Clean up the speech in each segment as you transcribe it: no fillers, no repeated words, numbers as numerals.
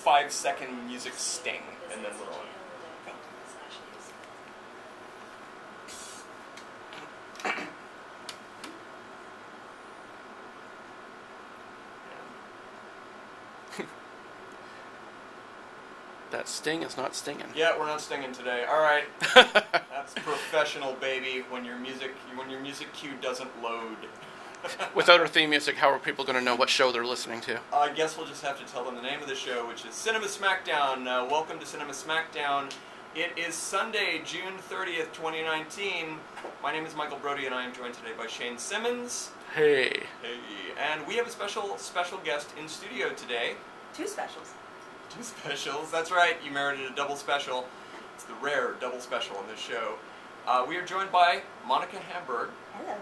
5-second music sting, and then we're on. That sting is not stinging. Yeah, we're not stinging today. All right, that's professional, baby. When your music cue doesn't load. Without our theme music, how are people going to know what show they're listening to? I guess we'll just have to tell them the name of the show, which is Cinema Smackdown. Welcome to Cinema Smackdown. It is Sunday, June 30th, 2019. My name is Michael Brody, and I am joined today by Shane Simmons. Hey. Hey. And we have a special guest in studio today. Two specials. Two specials, that's right. You merited a double special. It's the rare double special on this show. We are joined by Monica Hamburg. Hello.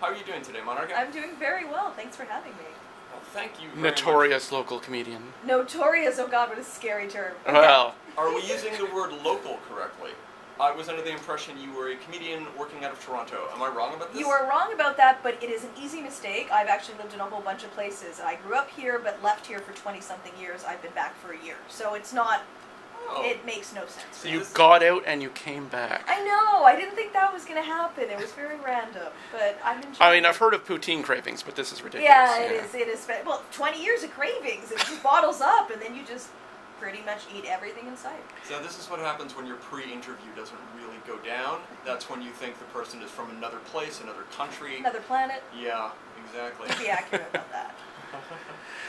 How are you doing today, Monica? I'm doing very well. Thanks for having me. Well, thank you very Notorious local comedian. Notorious? Oh God, what a scary term. Okay. Well. Are we using the word local correctly? I was under the impression you were a comedian working out of Toronto. Am I wrong about this? You are wrong about that, but it is an easy mistake. I've actually lived in a whole bunch of places. I grew up here, but left here for 20-something years. I've been back for a year. So it's not... Oh. It makes no sense. So you got out and you came back. I know. I didn't think that was going to happen. It was very random, but I'm enjoying I mean, it. I've heard of poutine cravings, but this is ridiculous. Yeah, it is. It is. Well, 20 years of cravings. It just bottles up, and then you just pretty much eat everything in sight. So this is what happens when your pre-interview doesn't really go down. That's when you think the person is from another place, another country. Another planet. Yeah, exactly. Be accurate about that.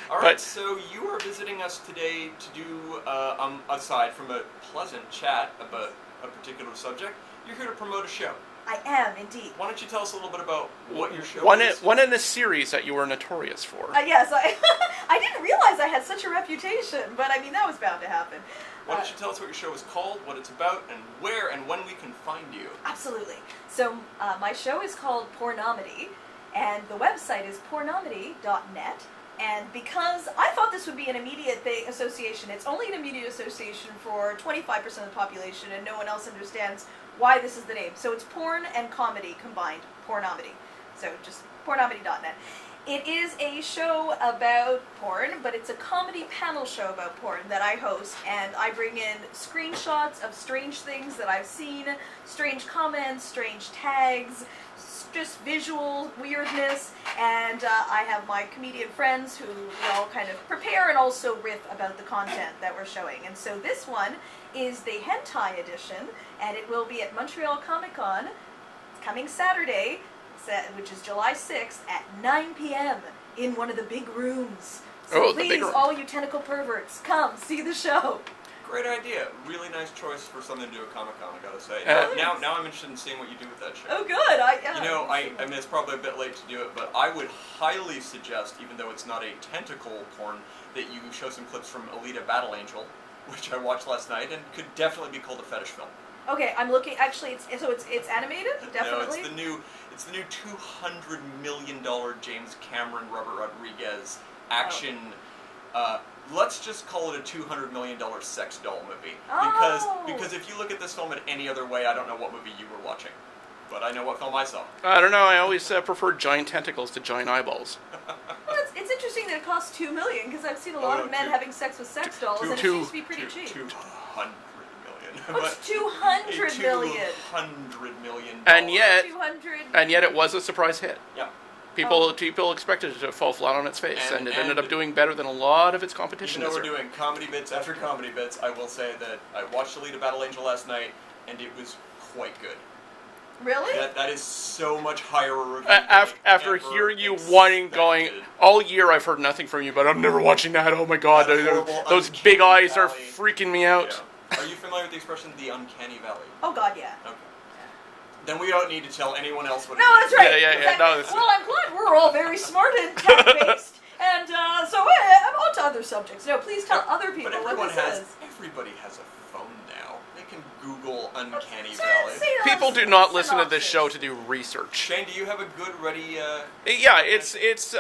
All right, so you are visiting us today to do, aside from a pleasant chat about a particular subject, you're here to promote a show. I am, indeed. Why don't you tell us a little bit about what your show is? One in a series that you were notorious for. Yes, I didn't realize I had such a reputation, but I mean, that was bound to happen. Why don't you tell us what your show is called, what it's about, and where and when we can find you? Absolutely. So, my show is called Pornomedy, and the website is pornomedy.net. And because I thought this would be an immediate association, it's only an immediate association for 25% of the population, and no one else understands why this is the name. So it's porn and comedy combined, Pornomedy. So just pornomedy.net. It is a show about porn, but it's a comedy panel show about porn that I host, and I bring in screenshots of strange things that I've seen, strange comments, strange tags, just visual weirdness, and I have my comedian friends who we all kind of prepare and also riff about the content that we're showing. And so this one is the hentai edition, and it will be at Montreal Comic Con coming Saturday, which is July 6th at 9 p.m. in one of the big rooms. So please, all you tentacle perverts, come see the show. Great idea. Really nice choice for something to do at Comic-Con, I gotta say. Now I'm interested in seeing what you do with that show. Oh, good. I mean, it's probably a bit late to do it, but I would highly suggest, even though it's not a tentacle porn, that you show some clips from Alita Battle Angel, which I watched last night, and could definitely be called a fetish film. Okay, I'm looking. Actually, it's animated. Definitely. No, it's the new $200 million James Cameron Robert Rodriguez action. Let's just call it a $200 million sex doll movie. Because if you look at this film in any other way, I don't know what movie you were watching. But I know what film I saw. I don't know, I always prefer giant tentacles to giant eyeballs. Well, it's interesting that it costs $2 million, because I've seen a lot of men having sex with sex dolls, and it seems to be pretty cheap. $200 million. Oh, it's $200 million. $200 million. And yet it was a surprise hit. Yeah. People expected it to fall flat on its face, and it ended up doing better than a lot of its competition. Even though we're doing comedy bits after comedy bits, I will say that I watched Alita Battle Angel last night, and it was quite good. Really? That is so much higher a review. After hearing you whining, going, all year I've heard nothing from you, but I'm never watching that. Oh my God, those big eyes are freaking me out. Yeah. Are you familiar with the expression, the uncanny valley? Oh God, yeah. Okay. Then we don't need to tell anyone else what it is. No, that's right. Yeah. No, well, I'm glad we're all very smart and tech-based, and so I'm on to other subjects. No, please tell other people what this is. Everybody has a phone now. They can Google Uncanny Valley. People do not listen to this show to do research. Shane, do you have a good ready... Yeah, it's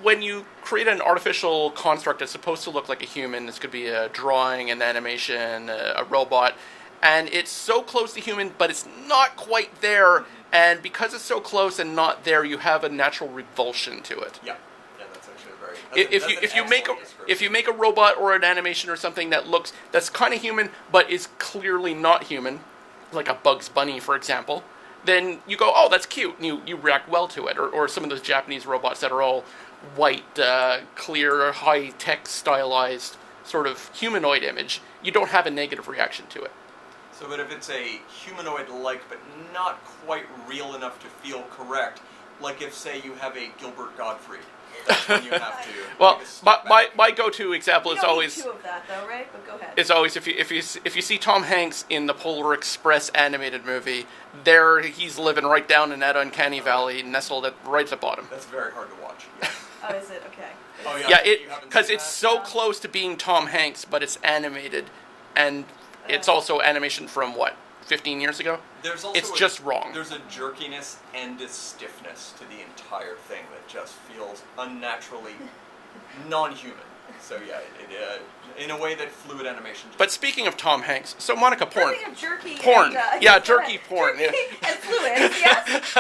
when you create an artificial construct that's supposed to look like a human. This could be a drawing, an animation, a robot. And it's so close to human, but it's not quite there. And because it's so close and not there, you have a natural revulsion to it. Yeah, that's actually a very if you make a robot or an animation or something that's kind of human but is clearly not human, like a Bugs Bunny, for example, then you go, oh, that's cute, and you react well to it. Or some of those Japanese robots that are all white, clear, high-tech stylized sort of humanoid image, you don't have a negative reaction to it. So, but if it's a humanoid-like but not quite real enough to feel correct, like if, say, you have a Gilbert Gottfried, that's when you have to. Well, my go-to example is always. You don't need two of that, though, right? But go ahead. It's always if you see Tom Hanks in the Polar Express animated movie, there he's living right down in that uncanny valley, nestled right at the bottom. That's very hard to watch. Yes. Oh, is it? Okay. Oh yeah. Yeah, because it's so close to being Tom Hanks, but it's animated, and it's also animation from 15 years ago? It's just wrong. There's a jerkiness and a stiffness to the entire thing that just feels unnaturally non-human. So yeah, in a way that fluid animation. But speaking of Tom Hanks, so Monica, porn. Speaking of jerky. Porn. And, jerky porn. Jerky and fluid. Yes.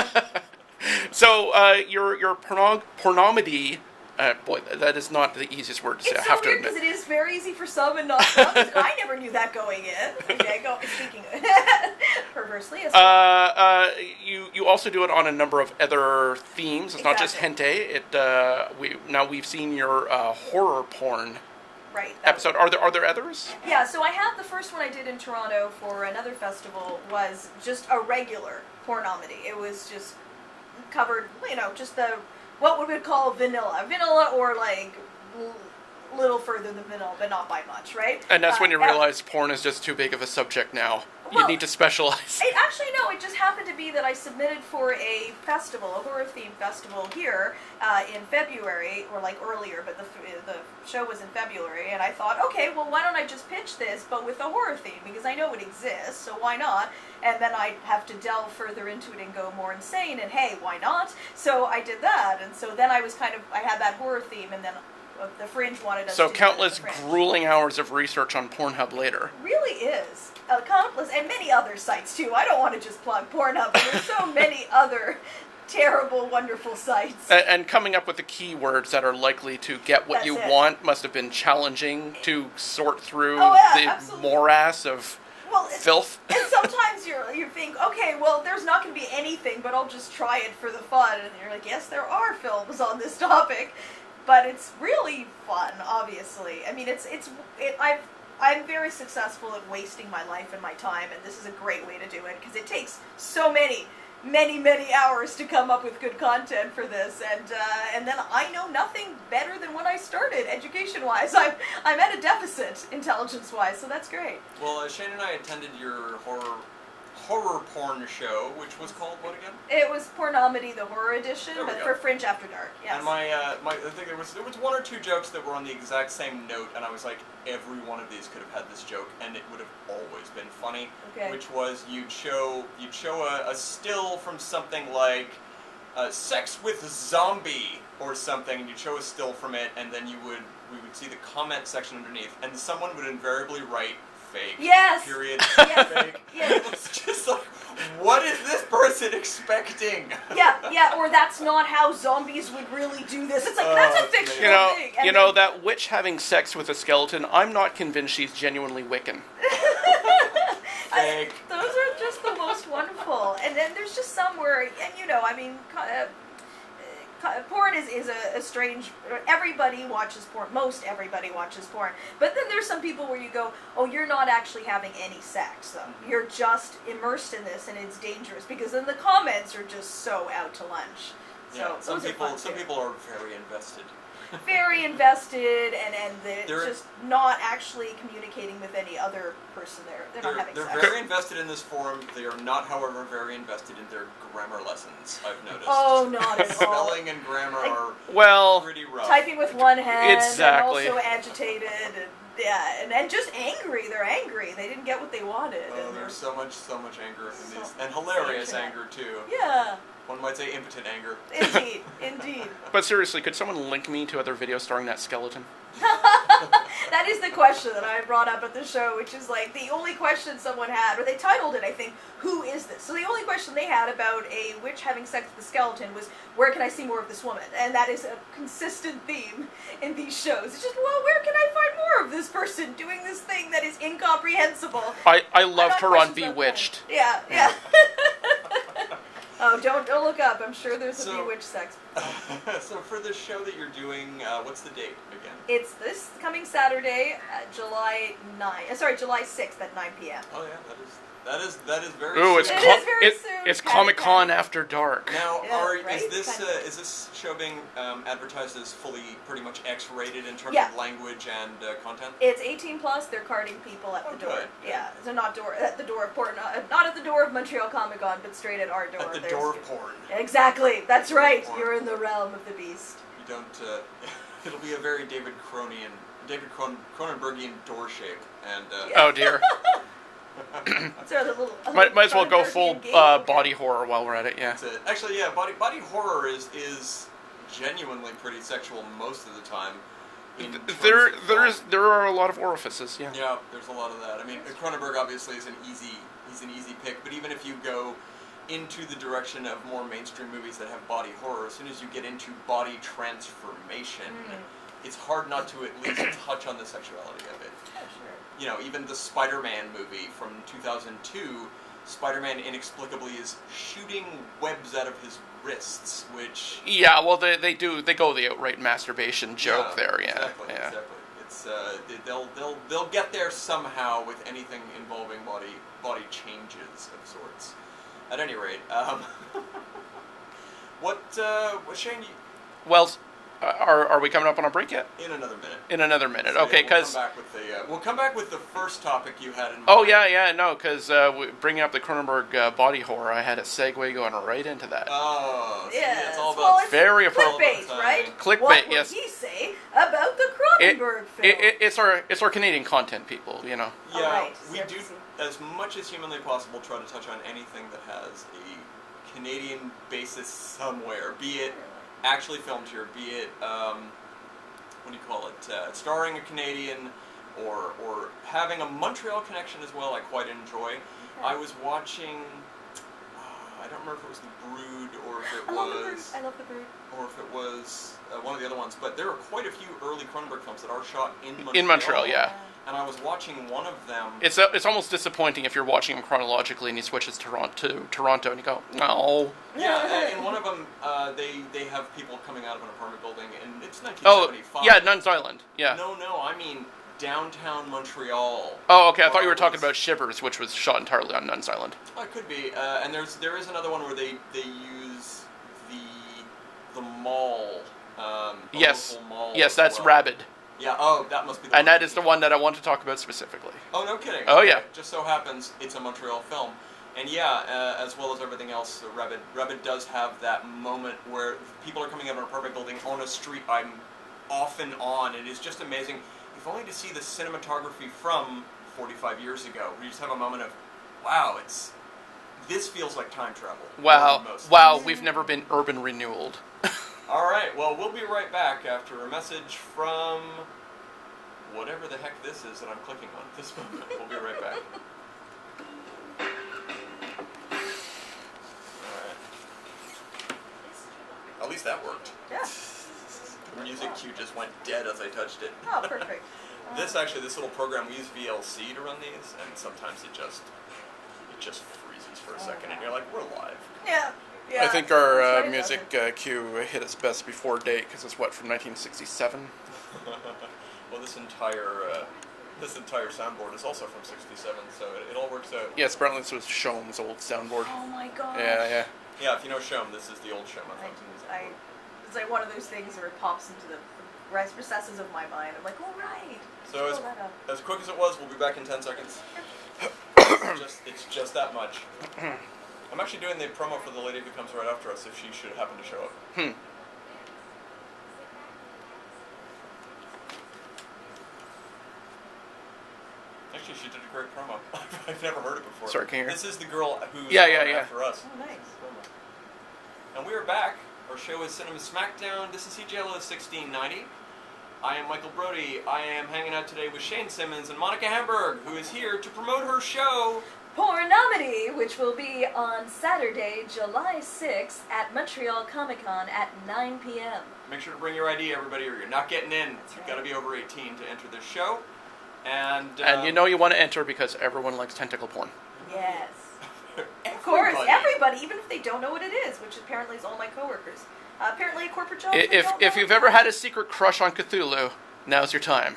So your Pornomedy. Boy, that is not the easiest word to say. It's I have so to weird admit. because it is very easy for some and not for others. I never knew that going in. Okay, speaking of perversely. You also do it on a number of other themes. It's not just hentai. We've seen your horror porn episode. Are there others? Yeah. So I had the first one I did in Toronto for another festival was just a regular pornomedy. It was just covered, just the. What we would call vanilla, or like little further than vanilla, but not by much, right? And that's when you realize porn is just too big of a subject now. You need to specialize. It just happened to be that I submitted for a festival, a horror-themed festival here in February, or like earlier, but the show was in February, and I thought, okay, well, why don't I just pitch this, but with a horror theme, because I know it exists, so why not? And then I'd have to delve further into it and go more insane, and hey, why not? So I did that, and so then I had that horror theme, and then the Fringe wanted us to do countless grueling hours of research on Pornhub later. Really is. Countless, and many other sites too. I don't want to just plug Pornhub, but there's so many other terrible, wonderful sites. And coming up with the keywords that are likely to get what you want must have been challenging to sort through morass of filth. And sometimes you think, okay, well, there's not going to be anything, but I'll just try it for the fun. And you're like, yes, there are films on this topic. But it's really fun, obviously. I mean, I'm very successful at wasting my life and my time, and this is a great way to do it, because it takes so many hours to come up with good content for this, and then I know nothing better than when I started, education-wise. I'm at a deficit, intelligence-wise, so that's great. Well, Shane and I attended your horror porn show, which was called what again? It was Pornomedy, the horror edition, but for Fringe After Dark. Yes. And I think there was one or two jokes that were on the exact same note, and I was like, every one of these could have had this joke, and it would have always been funny. Okay. Which was you'd show a still from something like sex with zombie or something, and you'd show a still from it, and then we would see the comment section underneath, and someone would invariably write fake. Yes. Period. Yes. Fake. Yes. It's just like, what is this person expecting? Yeah, or that's not how zombies would really do this. It's like, that's a fictional thing. And that witch having sex with a skeleton, I'm not convinced she's genuinely Wiccan. Fake. Those are just the most wonderful. And then there's just some where, porn is a strange. Everybody watches porn. Most everybody watches porn. But then there's some people where you go, oh, you're not actually having any sex, though. You're just immersed in this, and it's dangerous because then the comments are just so out to lunch. So yeah, some people are very invested. Very invested, and they're just not actually communicating with any other person. They're not having sex. They're very invested in this forum. They are not, however, very invested in their grammar lessons, I've noticed. Oh, not at all. Spelling and grammar are pretty rough. Typing with one hand, exactly. And also agitated, and just angry. They're angry. They didn't get what they wanted. Oh, there's so much anger in these, and hilarious anger too. Yeah. One might say impotent anger. Indeed. But seriously, could someone link me to other videos starring that skeleton? That is the question that I brought up at the show, which is like the only question someone had, or they titled it, I think, "Who is this?" So the only question they had about a witch having sex with a skeleton was, "Where can I see more of this woman?" And that is a consistent theme in these shows. It's just, well, where can I find more of this person doing this thing that is incomprehensible? I loved her on Bewitched. Yeah. Oh, don't look up. I'm sure there's a Bewitched sex. So for the show that you're doing, what's the date again? It's this coming Saturday, July 6th at 9 p.m. Oh yeah, that is very. Ooh, soon. it's Comic-Con After Dark. Now, right? is this show being advertised as fully, pretty much X-rated in terms of language and content? It's 18 plus. They're carding people at the door. Good. Yeah, so not at the door of not at the door of Montreal Comic Con, but straight at our door. At the door of porn. Exactly. That's right. You're in the realm of the beast. You don't. It'll be a very David Cronenbergian door shape, and. Oh dear. Might as well go full body horror while we're at it. Yeah. Actually, yeah, body horror is genuinely pretty sexual most of the time. There are a lot of orifices. Yeah. Yeah, there's a lot of that. I mean, Cronenberg obviously is an easy pick, but even if you go into the direction of more mainstream movies that have body horror, as soon as you get into body transformation, it's hard not to at least touch on the sexuality of it. Oh, sure. You know, even the Spider-Man movie from 2002, Spider-Man inexplicably is shooting webs out of his wrists, which... Yeah, well, they go the outright masturbation joke there, yeah. Exactly. It's they'll get there somehow with anything involving body changes of sorts. At any rate, what Shane? Well, are we coming up on a break yet? In another minute. In another minute, so, okay. Because we'll come back with the first topic you had in mind. Oh yeah, no, because bringing up the Cronenberg body horror, I had a segue going right into that. Oh, yeah, it's all about very appropriate, clickbait, right? Clickbait, what yes. What would he say about the Cronenberg film? It's our Canadian content, people. You know. Yeah, we do as much as humanly possible try to touch on anything that has a Canadian basis somewhere, be it actually filmed here, be it what do you call it, starring a Canadian, or having a Montreal connection as well. I quite enjoy. Okay. I was watching. I don't remember if it was The Brood or if it was. I love The Brood. Or if it was one of the other ones, but there are quite a few early Cronenberg films that are shot in Montreal. In Montreal, yeah. And I was watching one of them. It's almost disappointing if you're watching him chronologically and he switches to Toronto and you go, no. Yeah, in one of them, they have people coming out of an apartment building, and it's 1975. Oh, yeah, Nuns Island. Yeah. No, I mean downtown Montreal. Oh, okay. I thought you were talking about Shivers, which was shot entirely on Nuns Island. Oh, it could be. And there is another one where they use the mall. Yes. Local mall. Yes, that's Rabid. Yeah, that must be the one. And that is the one that I want to talk about specifically. Oh, no kidding. Oh, yeah. Just so happens it's a Montreal film. And yeah, as well as everything else, Rabid does have that moment where people are coming out of an apartment building on a street I'm often on. It is just amazing, if only to see the cinematography from 45 years ago, where you just have a moment of, wow, this feels like time travel. Wow, we've never been urban renewaled. All right, well, we'll be right back after a message from whatever the heck this is that I'm clicking on at this moment. We'll be right back. All right. At least that worked. Yeah. The music cue just went dead as I touched it. Oh, perfect. This little program, we use VLC to run these, and sometimes it just freezes for a second, and you're like, we're live. Yeah. I think our music cue hit its best before date because it's from 1967. Well, this entire soundboard is also from '67, so it all works out. Yes, apparently this was Shom's old soundboard. Oh my gosh. Yeah. Yeah, if you know Shom, this is the old Shom. It's like one of those things where it pops into the recesses of my mind. I'm like, all right. So as quick as it was, we'll be back in 10 seconds. It's just that much. I'm actually doing the promo for the lady who comes right after us if she should happen to show up. Actually, she did a great promo. I've never heard it before. Sorry, can you hear? This is the girl who's after us. Oh, nice. And we are back. Our show is Cinema Smackdown. This is CJLO 1690. I am Michael Brody. I am hanging out today with Shane Simmons and Monica Hamburg, who is here to promote her show, Pornomedy, which will be on Saturday, July 6th at Montreal Comic-Con at 9 p.m. Make sure to bring your ID, everybody, or you're not getting in. That's You've right. got to be over 18 to enter this show. And And you want to enter because everyone likes tentacle porn. Yes. Of course, everybody, even if they don't know what it is, which apparently is all my coworkers. Apparently a corporate job. If you've ever had a secret crush on Cthulhu, now's your time.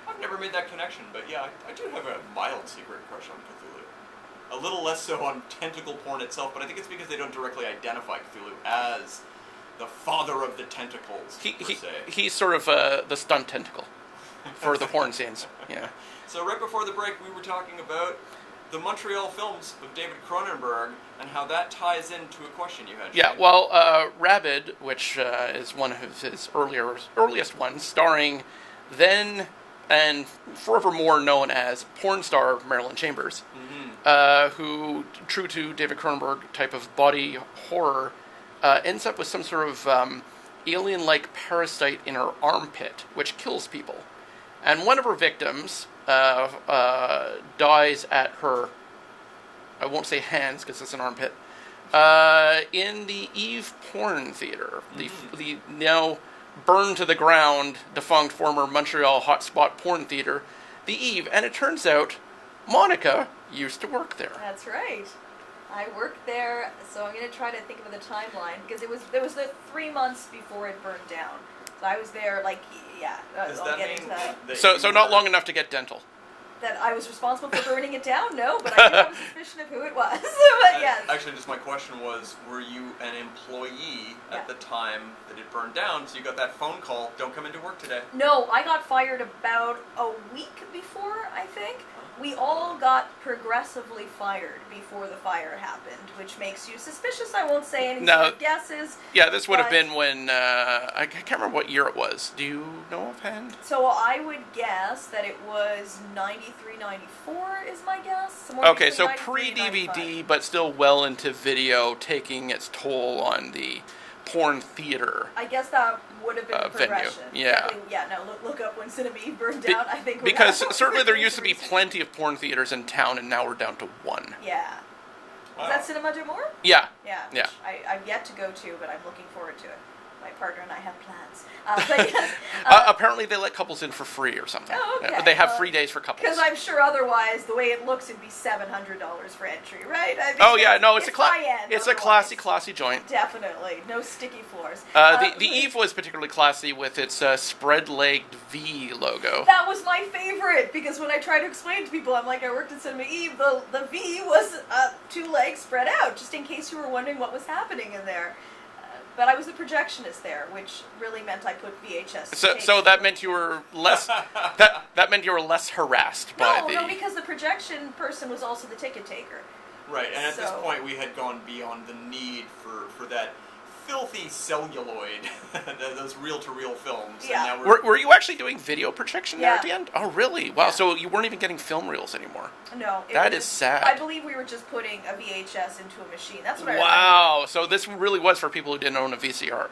I've never made that connection, but yeah, I do have a mild secret crush on Cthulhu. A little less so on tentacle porn itself, but I think it's because they don't directly identify Cthulhu as the father of the tentacles, per se. He's sort of the stunt tentacle for the porn scenes. Yeah. So right before the break, we were talking about the Montreal films of David Cronenberg and how that ties into a question you had. Yeah, Shane. well, Rabid, which is one of his earliest ones, starring then and forevermore known as porn star Marilyn Chambers, who, true to David Cronenberg type of body horror, ends up with some sort of alien-like parasite in her armpit, which kills people. And one of her victims dies at her, I won't say hands because it's an armpit, in the Eve Porn Theater, the now burned to the ground, defunct former Montreal hotspot porn theater, the Eve. And it turns out Monica used to work there. That's right. I worked there, so I'm going to try to think of the timeline, because there was the 3 months before it burned down. So I was there, Does I'll that get mean into that. that So you not were- long enough to get dental. That I was responsible for burning it down? No, but I do have a suspicion of who it was. But yes. Actually, just my question was, were you an employee at the time that it burned down, so you got that phone call, don't come into work today? No, I got fired about a week before, I think. We all got progressively fired before the fire happened, which makes you suspicious. I won't say any sort of guesses. Yeah, this would have but- been when, I can't remember what year it was. Do you know offhand? So I would guess that it was 93, 94 is my guess. Somewhere Okay, so between 93 and 95. pre-DVD, but still well into video, taking its toll on the porn theater. I guess that would have been the venue. progression. Yeah. Definitely, yeah, no, look up when Cinema Eve burned down, I think. Because that certainly there was used to be recent. plenty of porn theaters in town, and now we're down to one. Yeah. Wow. Is that Cinema du More? Yeah. Yeah. Yeah. Which I've yet to go to, but I'm looking forward to it. My partner and I have plans. But yes, Apparently they let couples in for free or something. Oh, okay. They have Well, free days for couples. because I'm sure otherwise, the way it looks, it'd be $700 for entry, right? I mean, Oh yeah, no, it's a high-end it's a otherwise. classy joint. Definitely. No sticky floors. The Eve was particularly classy with its spread-legged V logo. That was my favorite, because when I try to explain to people, I'm like, I worked at Cinema Eve, the V was 2 legs spread out, just in case you were wondering what was happening in there. But I was the projectionist there, which really meant I put VHS. So that meant you were less that meant you were less harassed by the. No, because the projection person was also the ticket taker. Right, and at this So- point we had gone beyond the need for that filthy celluloid, those reel-to-reel films. Yeah. And now Were you actually doing video projection there at the Yeah. end? Oh, really? Wow. Yeah. So you weren't even getting film reels anymore. No. That was is sad. I believe we were just putting a VHS into a machine. That's what I remember. Wow. So this really was for people who didn't own a VCR.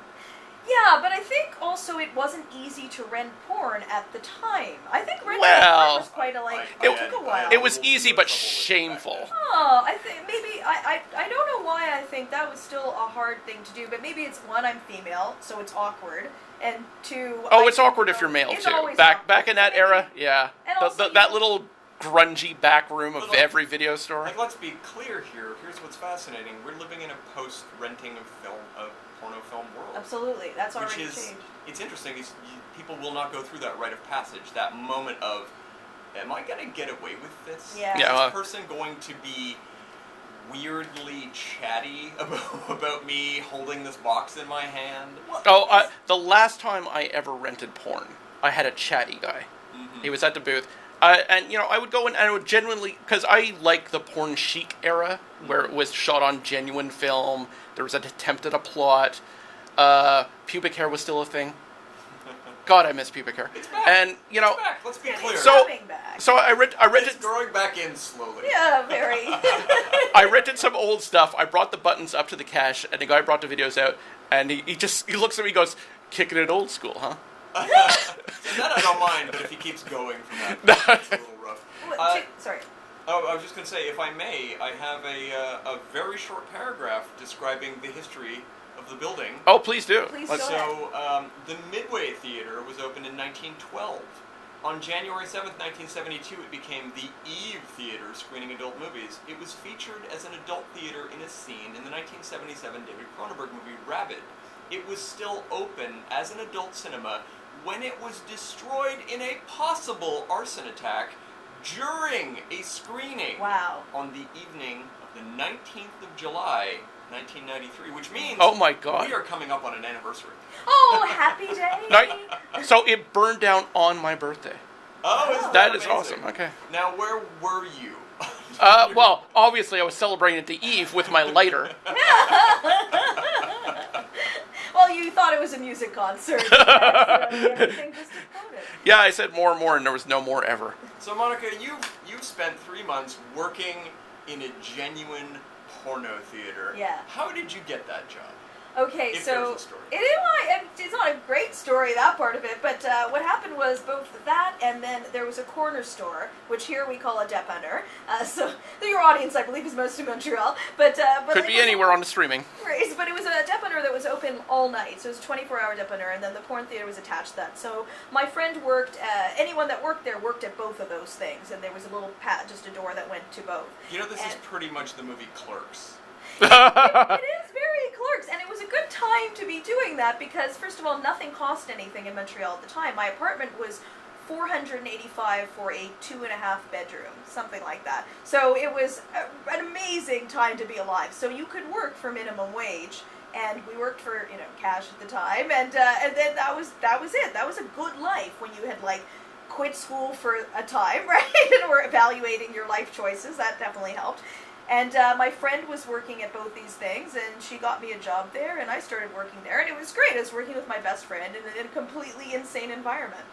Yeah, but I think also it wasn't easy to rent porn at the time. I think renting Well, porn was quite a, it took a while. It was easy but shameful. Oh, I think maybe, I don't know why I think that was still a hard thing to do, but maybe it's one, I'm female, so it's awkward, and two... Oh, I it's think, awkward if you're male it's too. always Back awkward. in that Maybe- era, yeah. And also, That you- little grungy back room of Little- every video store. Like, let's be clear here. Here's what's fascinating. We're living in a post-renting of porno film world. Absolutely, that's Which already is, changed. it's interesting. People will not go through that rite of passage, that moment of, am I going to get away with this? Yeah. Is Yeah, this person going to be weirdly chatty about me holding this box in my hand? Oh, the last time I ever rented porn, I had a chatty guy. Mhm. He was at the booth. And, I would go in and I would genuinely... Because I like the porn chic era, where it was shot on genuine film. There was an attempt at a plot. Pubic hair was still a thing. God, I miss pubic hair. It's back. And, It's back. Let's be clear. It's So- coming back. So I rented... It's growing back in slowly. Yeah, very. I rented some old stuff. I brought the buttons up to the cache, and the guy brought the videos out, and he looks at me and goes, kicking it old school, huh? That I don't mind, but if he keeps going from that, it's a little rough. Sorry. Oh, I was just going to say, if I may, I have a very short paragraph describing the history of the building. Oh, please do. Please go ahead. So, the Midway Theater was opened in 1912. On January 7th, 1972, it became the Eve Theater, screening adult movies. It was featured as an adult theater in a scene in the 1977 David Cronenberg movie Rabid. It was still open as an adult cinema when it was destroyed in a possible arson attack during a screening. Wow. On the evening of the 19th of July, 1993, which means Oh my God. we are coming up on an anniversary. Oh, happy day! So it burned down on my birthday. Oh, isn't That is amazing? awesome. Okay. Now, where were you? Well, obviously I was celebrating at the Eve with my lighter. Well, you thought it was a music concert. Everything just exploded. Yeah, I said more and more, and there was no more ever. So, Monica, you've spent 3 months working in a genuine porno theater. Yeah. How did you get that job? Okay, If so there's a story. it's not a great story, that part of it, but what happened was both that and then there was a corner store, which here we call a dépanneur. So your audience, I believe, is mostly Montreal, but Could be anywhere on the streaming. Right, but it was a dépanneur that was open all night, so it was a 24-hour dépanneur, and then the porn theater was attached to that. So my friend worked, anyone that worked there worked at both of those things, and there was a little just a door that went to both. You know, this is pretty much the movie Clerks. It is very Clerks, and it was a good time to be doing that because, first of all, nothing cost anything in Montreal at the time. My apartment was $485 for a 2.5 bedroom, something like that. So it was an amazing time to be alive. So you could work for minimum wage, and we worked for cash at the time, and then that was it. That was a good life when you had quit school for a time, right, and were evaluating your life choices. That definitely helped. And my friend was working at both these things, and she got me a job there, and I started working there, and it was great. I was working with my best friend in a completely insane environment.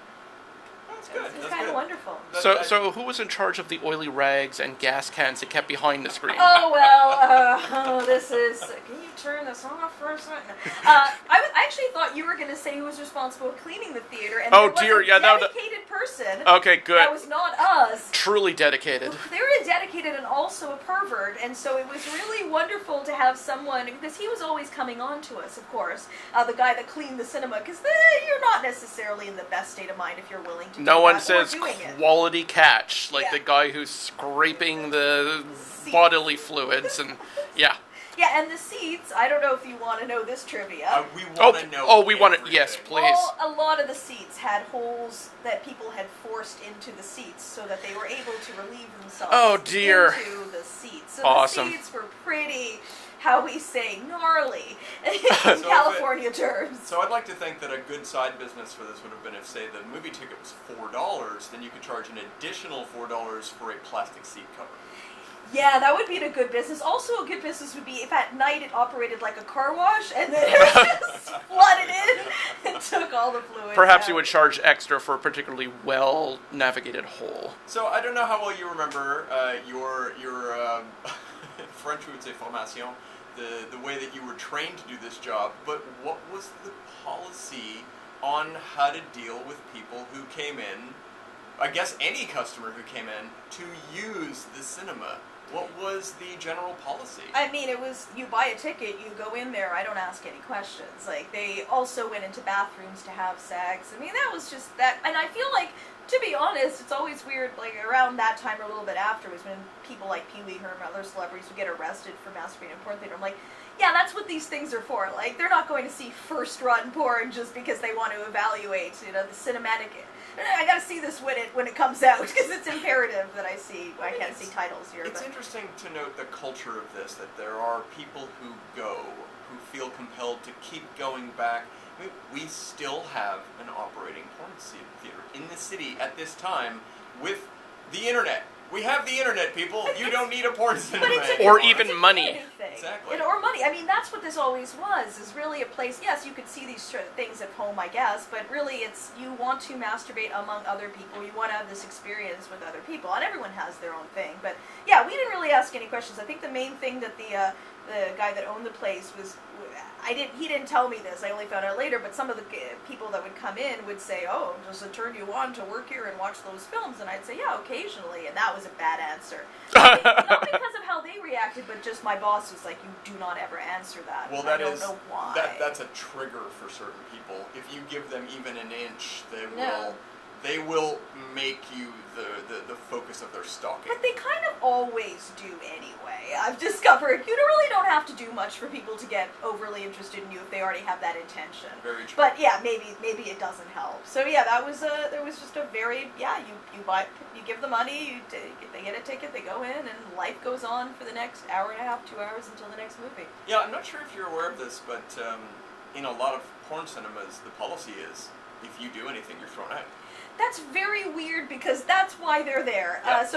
That's good. It was kind of wonderful. So who was in charge of the oily rags and gas cans that kept behind the screen? Oh, well, this is... Can you turn this off for a second? I actually thought you were going to say who was responsible for cleaning the theater, and Oh, there was dear, a dedicated person. Okay, good. That was not us. Truly dedicated. They were dedicated and also a pervert, and so it was really wonderful to have someone, because he was always coming on to us, of course, the guy that cleaned the cinema, because you're not necessarily in the best state of mind if you're willing to do No one that says or doing it. quality catch, like Yeah. the guy who's scraping the Seats. bodily fluids, and yeah. Yeah, and the seats, I don't know if you want to know this trivia. We want to know. Oh, we want to. everything. Yes, please. A lot of the seats had holes that people had forced into the seats so that they were able to relieve themselves Oh, dear. into the seats. So Awesome. the seats were pretty, how we say, gnarly in So California terms. So I'd like to think that a good side business for this would have been if, say, the movie ticket was $4, then you could charge an additional $4 for a plastic seat cover. Yeah, that would be a good business. Also, a good business would be if at night it operated like a car wash and then it just flooded in and took all the fluid. Perhaps out. you would charge extra for a particularly well-navigated hole. So I don't know how well you remember your French we would say formation, the way that you were trained to do this job, but what was the policy on how to deal with people who came in, I guess any customer who came in, to use the cinema? What was the general policy? I mean, it was, you buy a ticket, you go in there, I don't ask any questions. Like, they also went into bathrooms to have sex. I mean, that was just that, and I feel like, to be honest, it's always weird, like, around that time or a little bit after was when people like Pee Wee Herman and other celebrities would get arrested for masturbating in porn theater. I'm like, yeah, that's what these things are for. Like, they're not going to see first-run porn just because they want to evaluate, the cinematic... I gotta see this when it comes out, because it's imperative that I see. I can't see titles here. It's but. interesting to note the culture of this, that there are people who go, who feel compelled to keep going back. I mean, we still have an operating porn theater in the city at this time with the internet. We have the internet, people. You don't need a porn cinema Or anymore. even money. Exactly. Or money. I mean, that's what this always was, is really a place, yes, you could see these things at home, I guess, but really it's, you want to masturbate among other people, you want to have this experience with other people, and everyone has their own thing, but yeah, we didn't really ask any questions. I think the main thing that the guy that owned the place he didn't tell me this, I only found out later, but some of the people that would come in would say, oh, does it turn you on to work here and watch those films? And I'd say, yeah, occasionally, and that was a bad answer. Not because of how they reacted, but just my boss was like, you do not ever answer that. Well, I don't know why. That's a trigger for certain people. If you give them even an inch, they will make you the focus of their stalking. But they kind of always do anyway. I've discovered you really don't have to do much for people to get overly interested in you if they already have that intention. Very true. But yeah, maybe it doesn't help. So yeah, there was just a very you give the money, they get a ticket, they go in, and life goes on for the next hour and a half, 2 hours until the next movie. Yeah, I'm not sure if you're aware of this, but in a lot of porn cinemas, the policy is if you do anything, you're thrown out. That's very weird because that's why they're there. Yeah. It's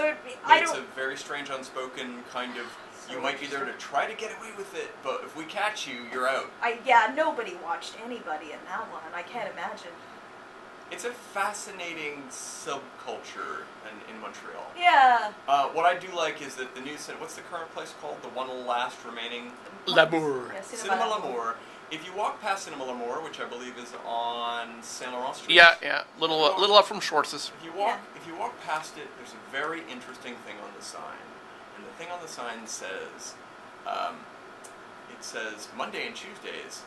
a very strange, unspoken kind of. You might be there to try to get away with it, but if we catch you, you're out. Nobody watched anybody in that one. I can't imagine. It's a fascinating subculture in Montreal. Yeah. What I do like is that the new what's the current place called? The one last remaining. L'amour. Yeah, Cinema L'Amour. If you walk past Cinema L'Amour, which I believe is on Saint Laurent Street. Yeah. Little up from Schwartz's. If you walk past it, there's a very interesting thing on the sign. And the thing on the sign says, it says Monday and Tuesdays,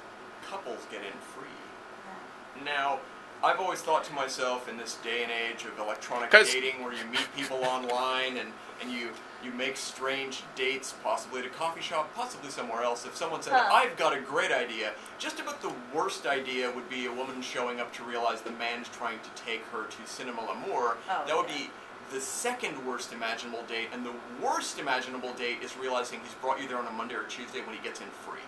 couples get in free. Now, I've always thought to myself in this day and age of electronic dating where you meet people online and you make strange dates, possibly at a coffee shop, possibly somewhere else. If someone said, I've got a great idea, just about the worst idea would be a woman showing up to realize the man's trying to take her to Cinema L'Amour. That would be the second worst imaginable date, and the worst imaginable date is realizing he's brought you there on a Monday or Tuesday when he gets in free.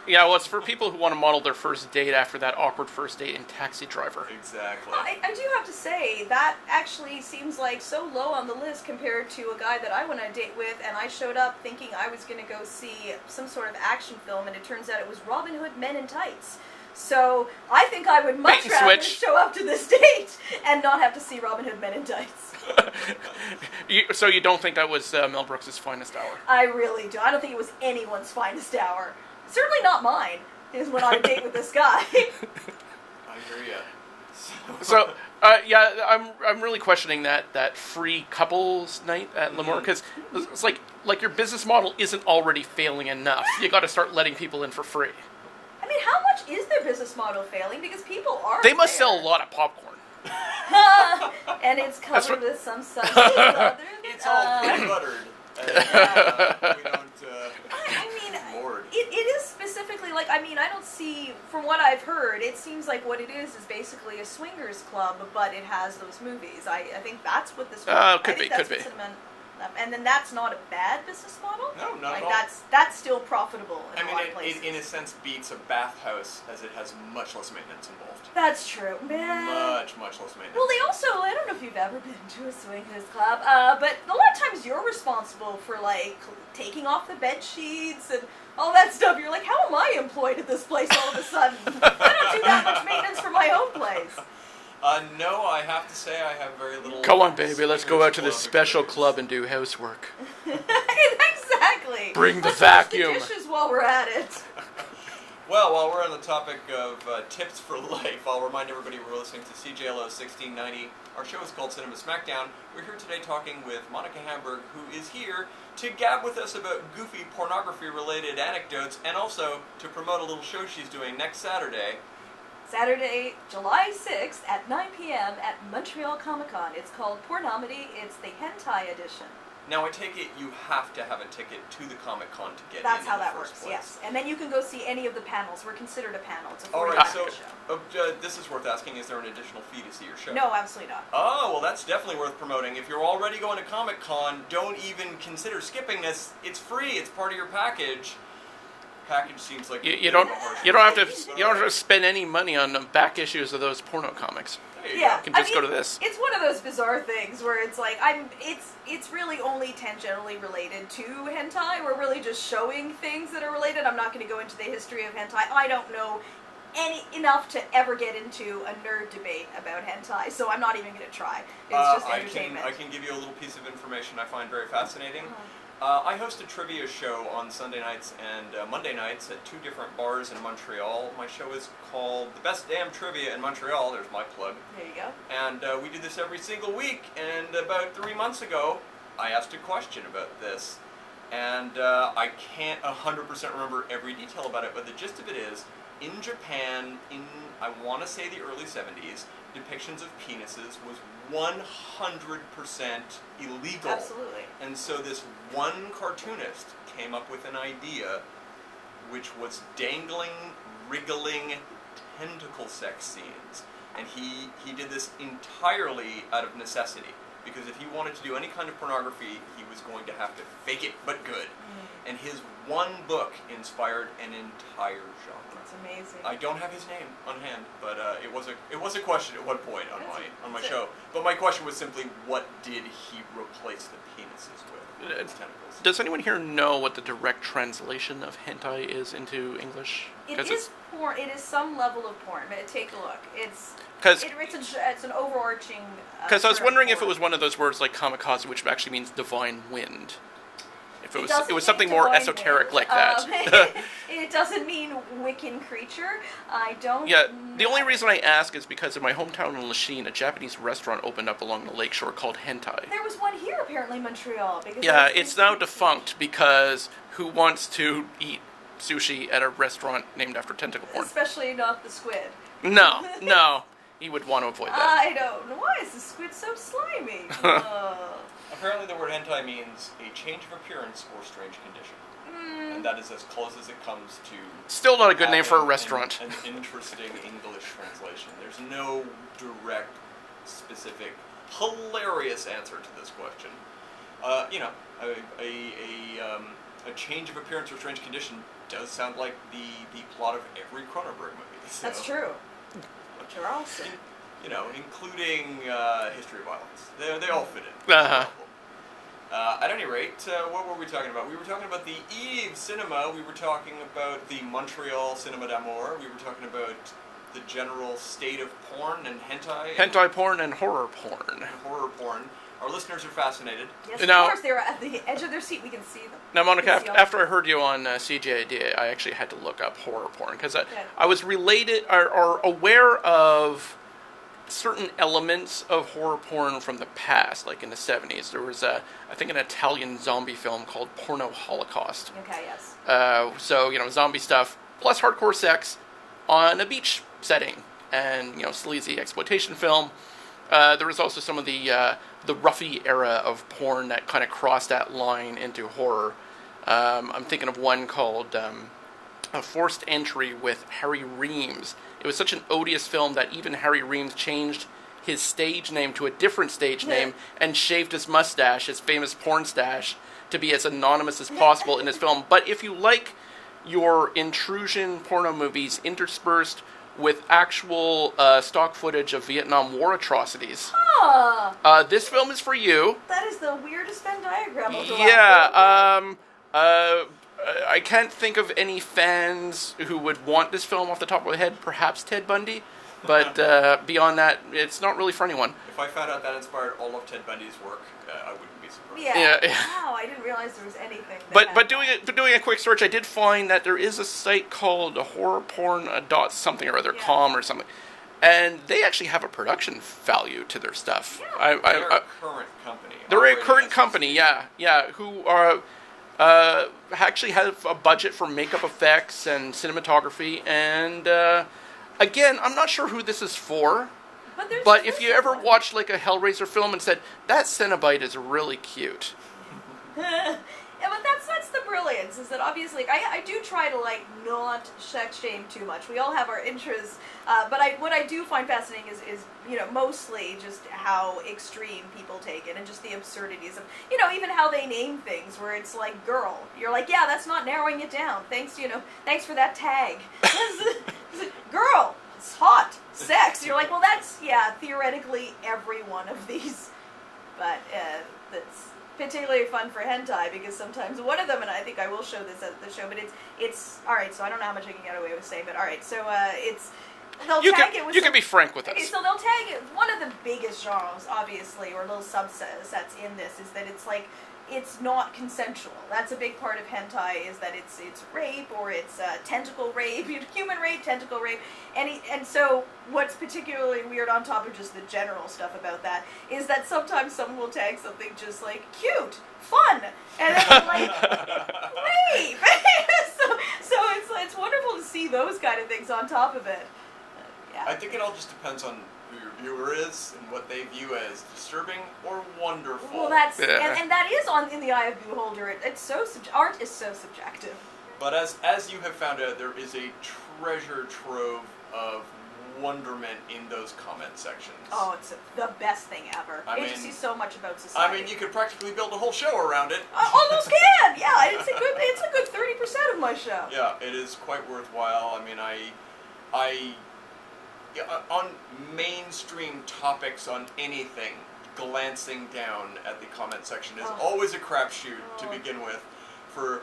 Yeah, well, it's for people who want to model their first date after that awkward first date in Taxi Driver. Exactly. I do have to say, that actually seems like so low on the list compared to a guy that I went on a date with, and I showed up thinking I was going to go see some sort of action film, and it turns out it was Robin Hood Men in Tights. So I think I would much rather show up to this date and not have to see Robin Hood Men in Tights. So you don't think that was Mel Brooks' finest hour? I really do. I don't think it was anyone's finest hour. Certainly not mine, is when I'm on a date with this guy. I hear ya. So I'm really questioning that free couples night at L'Amour, because it's like your business model isn't already failing enough. You got to start letting people in for free. I mean, how much is their business model failing? Because people are. They must sell a lot of popcorn. And it's covered with some substance other than it's all buttered. We don't. It is specifically I don't see, from what I've heard, it seems like what it is basically a swingers club, but it has those movies. I think that's what this. Could be. And then that's not a bad business model. No, not at all. That's still profitable in a lot of places. It in a sense beats a bathhouse as it has much less maintenance involved. That's true, man. Much less maintenance. Well, they also, I don't know if you've ever been to a swingers club, but a lot of times you're responsible for taking off the bed sheets and all that stuff. You're like, how am I employed at this place all of a sudden? I don't do that much maintenance for my own place. No, I have to say I have very little. Come on, baby, let's go out to this special club and do housework. Exactly. Bring the let's vacuum. Wash the dishes while we're at it. Well, while we're on the topic of tips for life, I'll remind everybody we're listening to CJLO 1690. Our show is called Cinema Smackdown. We're here today talking with Monica Hamburg, who is here to gab with us about goofy pornography-related anecdotes, and also to promote a little show she's doing next Saturday. Saturday, July 6th at 9 p.m. at Montreal Comic-Con. It's called Pornomedy. It's the hentai edition. Now, I take it you have to have a ticket to the Comic-Con to get That's in how the that first works, place. yes. And then you can go see any of the panels. We're considered a panel. It's a 40 Alright, so show. this is worth asking. Is there an additional fee to see your show? No, absolutely not. Oh, well, that's definitely worth promoting. If you're already going to Comic-Con, don't even consider skipping this. It's free. It's part of your package. Package seems like you don't have to spend any money on the back issues of those porno comics. You can just go to this. It's one of those bizarre things where it's like it's really only tangentially related to hentai. We're really just showing things that are related. I'm not going to go into the history of hentai. I don't know enough to ever get into a nerd debate about hentai, so I'm not even going to try. It's just entertainment. I can give you a little piece of information I find very fascinating. I host a trivia show on Sunday nights and Monday nights at 2 different bars in Montreal. My show is called The Best Damn Trivia in Montreal. There's my plug. There you go. And we do this every single week. And about 3 months ago, I asked a question about this. And I can't 100% remember every detail about it, but the gist of it is, in Japan, in, I want to say the early 70s, depictions of penises was 100% illegal. Absolutely. And so this one cartoonist came up with an idea which was dangling, wriggling tentacle sex scenes. And he did this entirely out of necessity. Because if he wanted to do any kind of pornography, he was going to have to fake it, but good. And his one book inspired an entire genre. That's amazing. I don't have his name on hand, but it was a question at one point on my show. But my question was simply, what did he replace the penises with? His tentacles. Does anyone here know what the direct translation of hentai is into English? It is porn. It is some level of porn. But take a look. It's an overarching. Because I was wondering if it was one of those words like kamikaze, which actually means divine wind. If it was something more esoteric like that. It doesn't mean Wiccan creature. I don't. Yeah, the only reason I ask is because in my hometown in Lachine, a Japanese restaurant opened up along the lakeshore called Hentai. There was one here apparently in Montreal. Yeah, it's now defunct because who wants to eat sushi at a restaurant named after tentacle porn? Especially not the squid. No. You would want to avoid that. I don't know. Why is the squid so slimy? Apparently the word hentai means a change of appearance or strange condition. And that is as close as it comes to... Still not a good name for a restaurant. An interesting English translation. There's no direct, specific, hilarious answer to this question. A change of appearance or strange condition does sound like the plot of every Cronenberg movie. So. That's true. They're awesome. Including History of Violence. They all fit in. At any rate, what were we talking about? We were talking about the Eve cinema. We were talking about the Montreal Cinema d'Amour. We were talking about the general state of porn and hentai. Hentai porn and horror porn. Horror porn. Our listeners are fascinated. Yes, of course. They're at the edge of their seat. We can see them. Now, Monica, after I heard you on CJID, I actually had to look up horror porn because I was related or aware of certain elements of horror porn from the past, like in the 70s. There was, I think, an Italian zombie film called Porno Holocaust. Okay, yes. So, zombie stuff, plus hardcore sex on a beach setting, and, sleazy exploitation film. There was also some of the roughy era of porn that kind of crossed that line into horror. I'm thinking of one called A Forced Entry with Harry Reams. It was such an odious film that even Harry Reams changed his stage name to a different stage name and shaved his mustache, his famous porn stash, to be as anonymous as possible in his film. But if you like your intrusion porno movies interspersed with actual stock footage of Vietnam War atrocities, this film is for you. That is the weirdest Venn diagram of the I can't think of any fans who would want this film off the top of their head. Perhaps Ted Bundy, but beyond that, it's not really for anyone. If I found out that inspired all of Ted Bundy's work, I wouldn't be surprised. Yeah. Wow, I didn't realize there was anything. But doing a quick search, I did find that there is a site called horrorporn.something.com or something, and they actually have a production value to their stuff. Yeah. They're a current company. They're a current company, who are. Actually have a budget for makeup effects and cinematography, and again, I'm not sure who this is for, but if you ever watched like a Hellraiser film and said, that Cenobite is really cute. Yeah, but that's the brilliance, is that obviously, I do try to, not sex shame too much. We all have our interests, but what I do find fascinating is mostly just how extreme people take it, and just the absurdities of, even how they name things, where it's like, girl. You're like, yeah, that's not narrowing it down. Thanks for that tag. Girl, it's hot. Sex. You're like, well, that's, theoretically every one of these. But, that's particularly fun for hentai, because sometimes one of them, and I think I will show this at the show, but it's alright, so I don't know how much I can get away with saying, but alright, so it's they'll You tag can it with you some, can be frank with Okay, us. so they'll tag it. One of the biggest genres, obviously, or little subsets in this, is that it's like it's not consensual. That's a big part of hentai, is that it's rape, or it's tentacle rape, human rape, tentacle rape, and so what's particularly weird on top of just the general stuff about that is that sometimes someone will tag something just like cute, fun, and then I'm like rape. so it's wonderful to see those kind of things on top of it. Yeah. I think it all just depends on who your viewer is and what they view as disturbing or wonderful. Well, that's Yeah. and that is in the eye of the beholder. It's so art is so subjective. But as you have found out, there is a treasure trove of wonderment in those comment sections. Oh, it's the best thing ever. I It mean- just sees so much about society. I mean, you could practically build a whole show around it. Almost can. Yeah, it's a good 30% of my show. Yeah, it is quite worthwhile. I mean, on mainstream topics on anything, glancing down at the comment section is always a crapshoot to begin with. For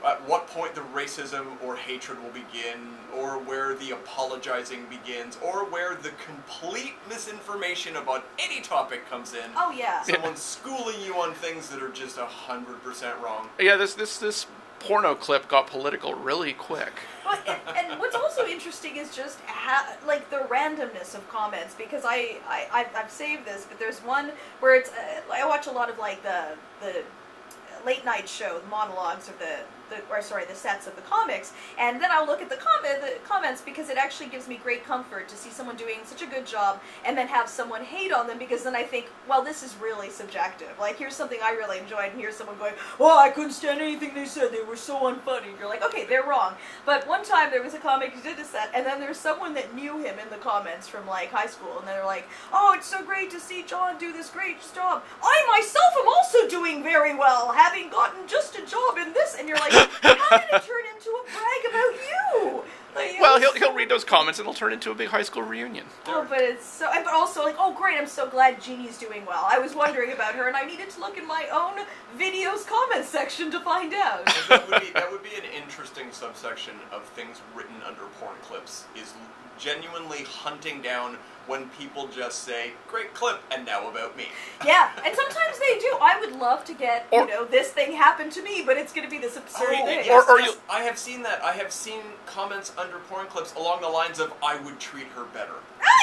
at what point the racism or hatred will begin, or where the apologizing begins, or where the complete misinformation about any topic comes in. Oh yeah. Someone's schooling you on things that are just 100% wrong. Yeah, this porno clip got political really quick. But, and what's also interesting is just like the randomness of comments, because I've saved this, but there's one where it's I watch a lot of like the late night show, the monologues of the sets of the comics, and then I'll look at the comments, because it actually gives me great comfort to see someone doing such a good job and then have someone hate on them, because then I think, well, this is really subjective. Like, here's something I really enjoyed, and here's someone going, oh, I couldn't stand anything they said, they were so unfunny. You're like, okay, they're wrong. But one time there was a comic who did a set, and then there's someone that knew him in the comments from like high school, and they're like, oh, it's so great to see John do this great job. I myself am also doing very well, having gotten just a job in this, and you're like, how did it turn into a brag about you? Like, Well, he'll read those comments and it'll turn into a big high school reunion. Oh, but it's so. But also, like, oh, great! I'm so glad Jeannie's doing well. I was wondering about her, and I needed to look in my own videos comment section to find out. That would be an interesting subsection of things written under porn clips, is genuinely hunting down when people just say, great clip, and now about me. Yeah, and sometimes they do. I would love to get, this thing happened to me, but it's going to be this absurd thing. Yes, I have seen that. I have seen comments under porn clips along the lines of, I would treat her better.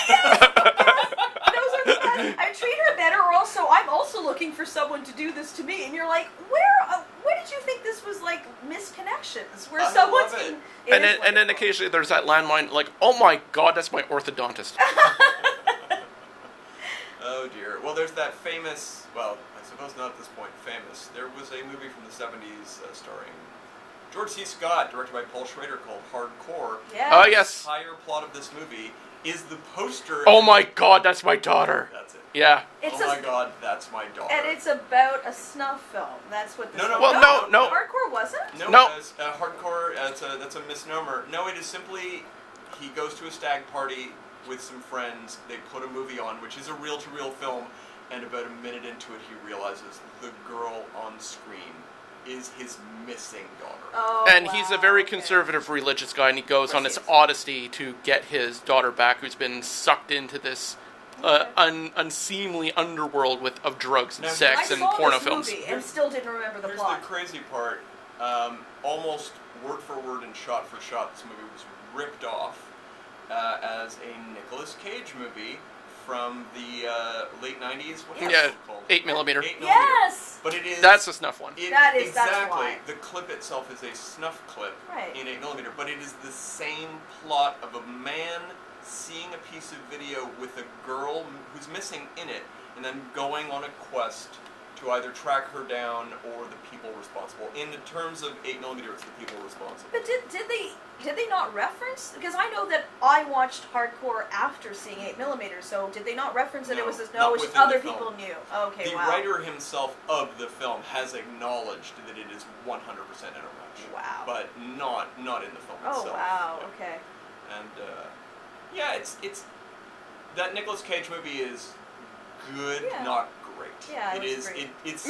Yes! Those are the best. I treat her better, or also, I'm also looking for someone to do this to me, and you're like, where did you think this was, like, misconnections? Where someone's... love it. And then occasionally there's that landmine, like, oh my god, that's my orthodontist. Oh dear. Well, there's that famous, well, I suppose not at this point famous, there was a movie from the 70s starring George C. Scott, directed by Paul Schrader, called Hardcore. Yeah. Oh, yes. The entire plot of this movie is the poster... Oh my god, that's my daughter. That's it. Yeah. My god, that's my daughter. And it's about a snuff film. That's what this No. Hardcore wasn't? No. Hardcore, that's a misnomer. No, it is simply, he goes to a stag party with some friends, they put a movie on, which is a reel-to-reel film, and about a minute into it he realizes the girl on screen is his missing daughter. Oh, And he's a very conservative religious guy, and he goes on this odyssey to get his daughter back, who's been sucked into this unseemly underworld of drugs and sex and porno films. Movie and still didn't remember the plot. Here's the crazy part. Almost word for word and shot for shot, this movie was ripped off as a Nicolas Cage movie from the late 90s. What is it called? 8mm. 8mm. Yes! But it is... That's a snuff one. That's exactly. why. The clip itself is a snuff clip Right. in 8mm, but it is the same plot of a man seeing a piece of video with a girl who's missing in it, and then going on a quest to either track her down or the people responsible. In the terms of 8mm, it's the people responsible. But did they not reference? Because I know that I watched Hardcore after seeing 8mm, so did they not reference that it was not which within other the film. people knew? Okay, The wow. writer himself of the film has acknowledged that it is 100% intermatch. Wow. But not in the film Oh, itself. wow, Yeah. okay. And, it's... That Nicolas Cage movie is good, Yeah. not great. Yeah, it was is. great. It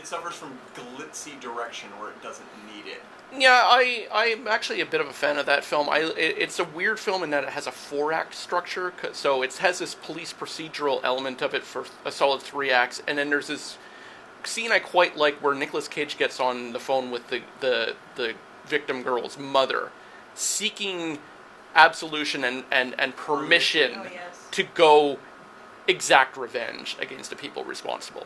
suffers from glitzy direction where it doesn't need it. Yeah, I'm actually a bit of a fan of that film. It's a weird film in that it has a 4-act structure, so it has this police procedural element of it for a solid 3 acts, and then there's this scene I quite like where Nicolas Cage gets on the phone with the victim girl's mother, seeking absolution and permission to go exact revenge against the people responsible.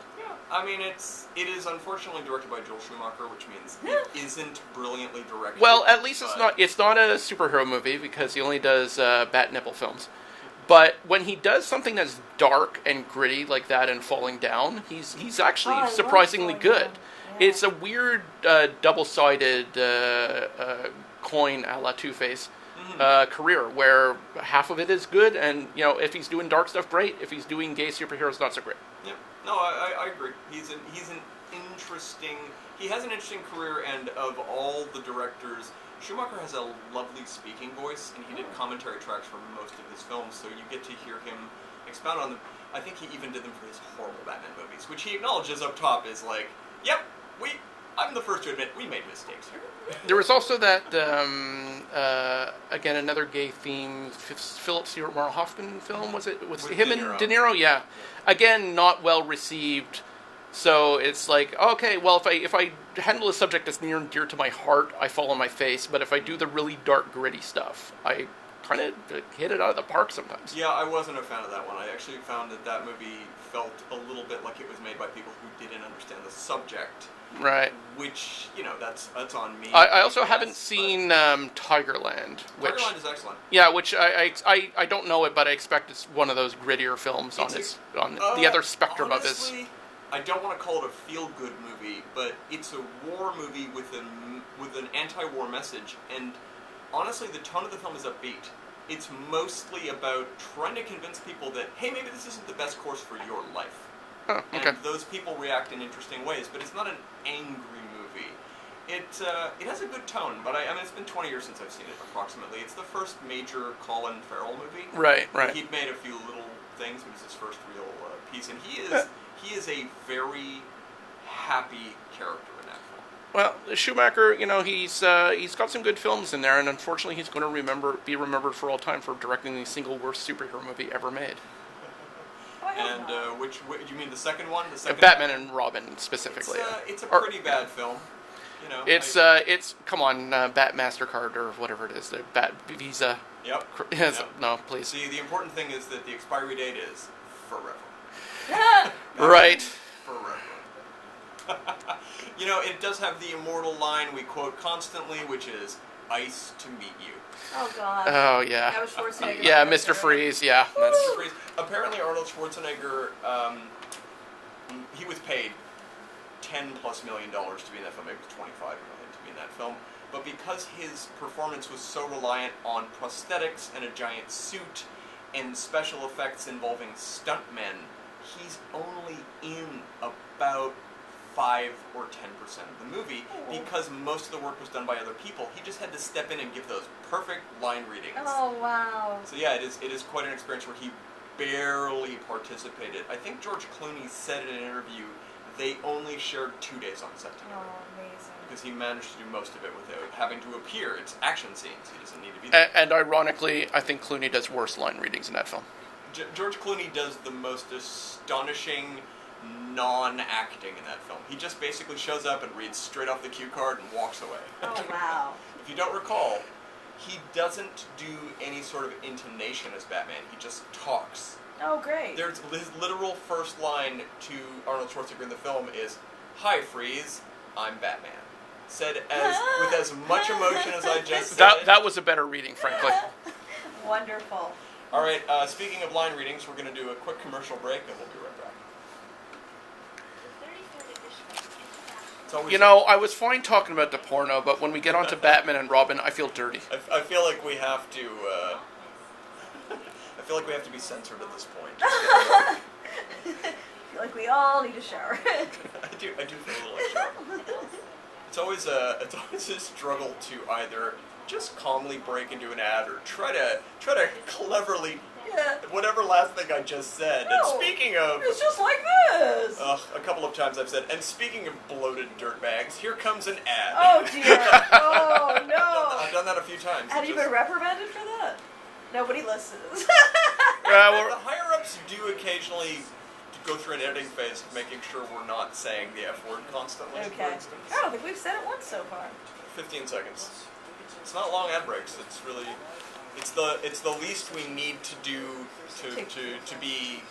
I mean, it is unfortunately directed by Joel Schumacher, which means it isn't brilliantly directed. Well, at least it's not a superhero movie because he only does bat nipple films. But when he does something that's dark and gritty like that and Falling Down, he's actually surprisingly good. Yeah. It's a weird double-sided coin a la Two-Face career where half of it is good, and if he's doing dark stuff, great. If he's doing gay superheroes, not so great. Yeah. No, I agree. He has an interesting career, and of all the directors, Schumacher has a lovely speaking voice, and he did commentary tracks for most of his films, so you get to hear him expound on them. I think he even did them for his horrible Batman movies, which he acknowledges up top is like, yep, I'm the first to admit we made mistakes here. There was also that, again, another gay theme, Philip Seymour Hoffman film, was it? Was him and De Niro? Yeah. Again, not well received. So it's like, okay, well, if I handle a subject that's near and dear to my heart, I fall on my face. But if I do the really dark, gritty stuff, I kind of hit it out of the park sometimes. Yeah, I wasn't a fan of that one. I actually found that movie felt a little bit like it was made by people who didn't understand the subject. Right. Which, that's on me. I also haven't seen Tigerland. Which, Tigerland is excellent. Yeah, which I don't know it, but I expect it's one of those grittier films on the other spectrum honestly, of this. I don't want to call it a feel-good movie, but it's a war movie with an anti-war message, and honestly, the tone of the film is upbeat. It's mostly about trying to convince people that, hey, maybe this isn't the best course for your life. Oh, okay. And those people react in interesting ways, but it's not an angry movie. It has a good tone, but I mean, it's been 20 years since I've seen it, approximately. It's the first major Colin Farrell movie. Right. He'd made a few little things, but it's his first real piece, and he is a very happy character in that film. Well, Schumacher, he's got some good films in there, and unfortunately, he's going to be remembered for all time for directing the single worst superhero movie ever made. And which you mean the second one? The second Batman and Robin specifically. It's a pretty bad film. It's come on, Bat Mastercard or whatever it is, the Bat Visa. Yep. No, please. See, the important thing is that the expiry date is forever. Right. Forever. It does have the immortal line we quote constantly, which is "Ice to meet you." Oh God. Oh yeah. That was Schwarzenegger. Yeah, Mr. Freeze. Yeah. Mr. Freeze. Apparently, Arnold Schwarzenegger, he was paid $10+ million to be in that film. Maybe it was $25 million to be in that film. But because his performance was so reliant on prosthetics and a giant suit and special effects involving stuntmen, he's only in about 5 or 10% of the movie because most of the work was done by other people. He just had to step in and give those perfect line readings. Oh wow! So yeah, it is quite an experience where he barely participated. I think George Clooney said in an interview they only shared 2 days on set together. Oh, amazing! Because he managed to do most of it without having to appear. It's action scenes. He doesn't need to be there. And ironically, I think Clooney does worse line readings in that film. George Clooney does the most astonishing non-acting in that film. He just basically shows up and reads straight off the cue card and walks away. Oh, wow. If you don't recall, he doesn't do any sort of intonation as Batman. He just talks. Oh, great. His literal first line to Arnold Schwarzenegger in the film is, "Hi, Freeze, I'm Batman." Said with as much emotion as I just said. That was a better reading, frankly. Wonderful. All right, speaking of line readings, we're going to do a quick commercial break, and we'll be right back. I was fine talking about the porno, but when we get onto Batman and Robin, I feel dirty. I feel like we have to. I feel like we have to be censored at this point. I feel like we all need a shower. I do feel a little like shower. It's always a struggle to either just calmly break into an ad or try to cleverly Yeah. Whatever last thing I just said. No, And speaking of... It's just like this. a couple of times I've said, and speaking of bloated dirtbags, here comes an ad. Oh, dear. Oh, no. I've done that a few times. Have you been reprimanded for that? Nobody listens. The higher-ups do occasionally go through an editing phase, making sure we're not saying the F word constantly, for Okay. instance. I don't think we've said it once so far. 15 seconds. It's not long ad breaks. It's really... It's the least we need to do to be...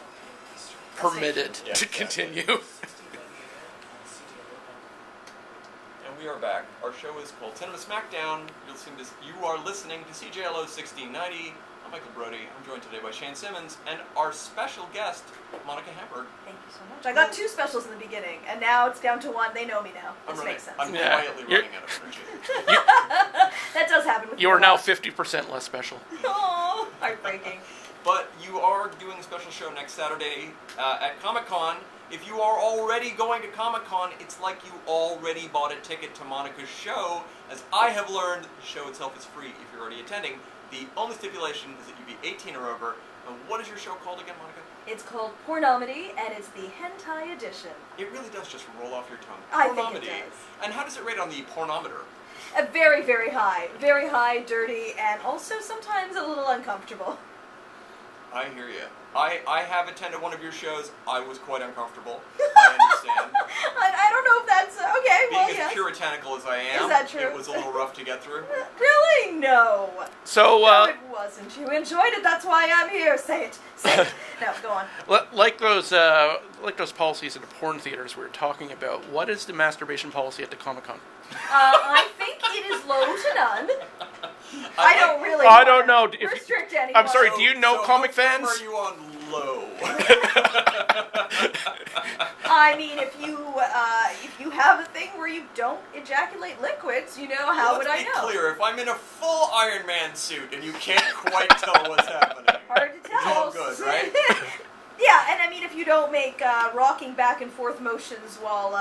Permitted Yeah, to exactly. continue. And we are back. Our show is called Cinema Smackdown. You are listening to CJLO 1690. I'm Michael Brody. I'm joined today by Shane Simmons and our special guest, Monica Hamburg. Thank you so much. I got 2 specials in the beginning, and now it's down to 1. They know me now. This makes sense. I'm Yeah. quietly running out of energy. That does happen with You me are a now lot. 50% less special. Oh, heartbreaking. But you are doing a special show next Saturday at Comic-Con. If you are already going to Comic-Con, it's like you already bought a ticket to Monica's show. As I have learned, the show itself is free if you're already attending. The only stipulation is that you be 18 or over. And what is your show called again, Monica? It's called Pornomedy, and it's the hentai edition. It really does just roll off your tongue. I think it Pornomedy. does. And how does it rate on the pornometer? Very, very high. Very high, dirty, and also sometimes a little uncomfortable. I hear you. I have attended one of your shows. I was quite uncomfortable. I understand. I don't know if that's... Okay, Being well, as yes. puritanical as I am, Is that true? it was a little rough to get through. Really? No. So, No, it wasn't. You enjoyed it. That's why I'm here. Say it. Say it. No, go on. like those policies in the porn theaters we were talking about, what is the masturbation policy at the Comic-Con? I think it is low to none. I don't really I don't know. If you- restrict anyone. I'm sorry, do you know so comic how firm fans? are you on low? I mean, if you have a thing where you don't ejaculate liquids, you know, how would I Let's be know? clear. If I'm in a full Iron Man suit and you can't quite tell what's happening, Hard to it's tell. all good, right? Yeah, and I mean, if you don't make rocking back and forth motions while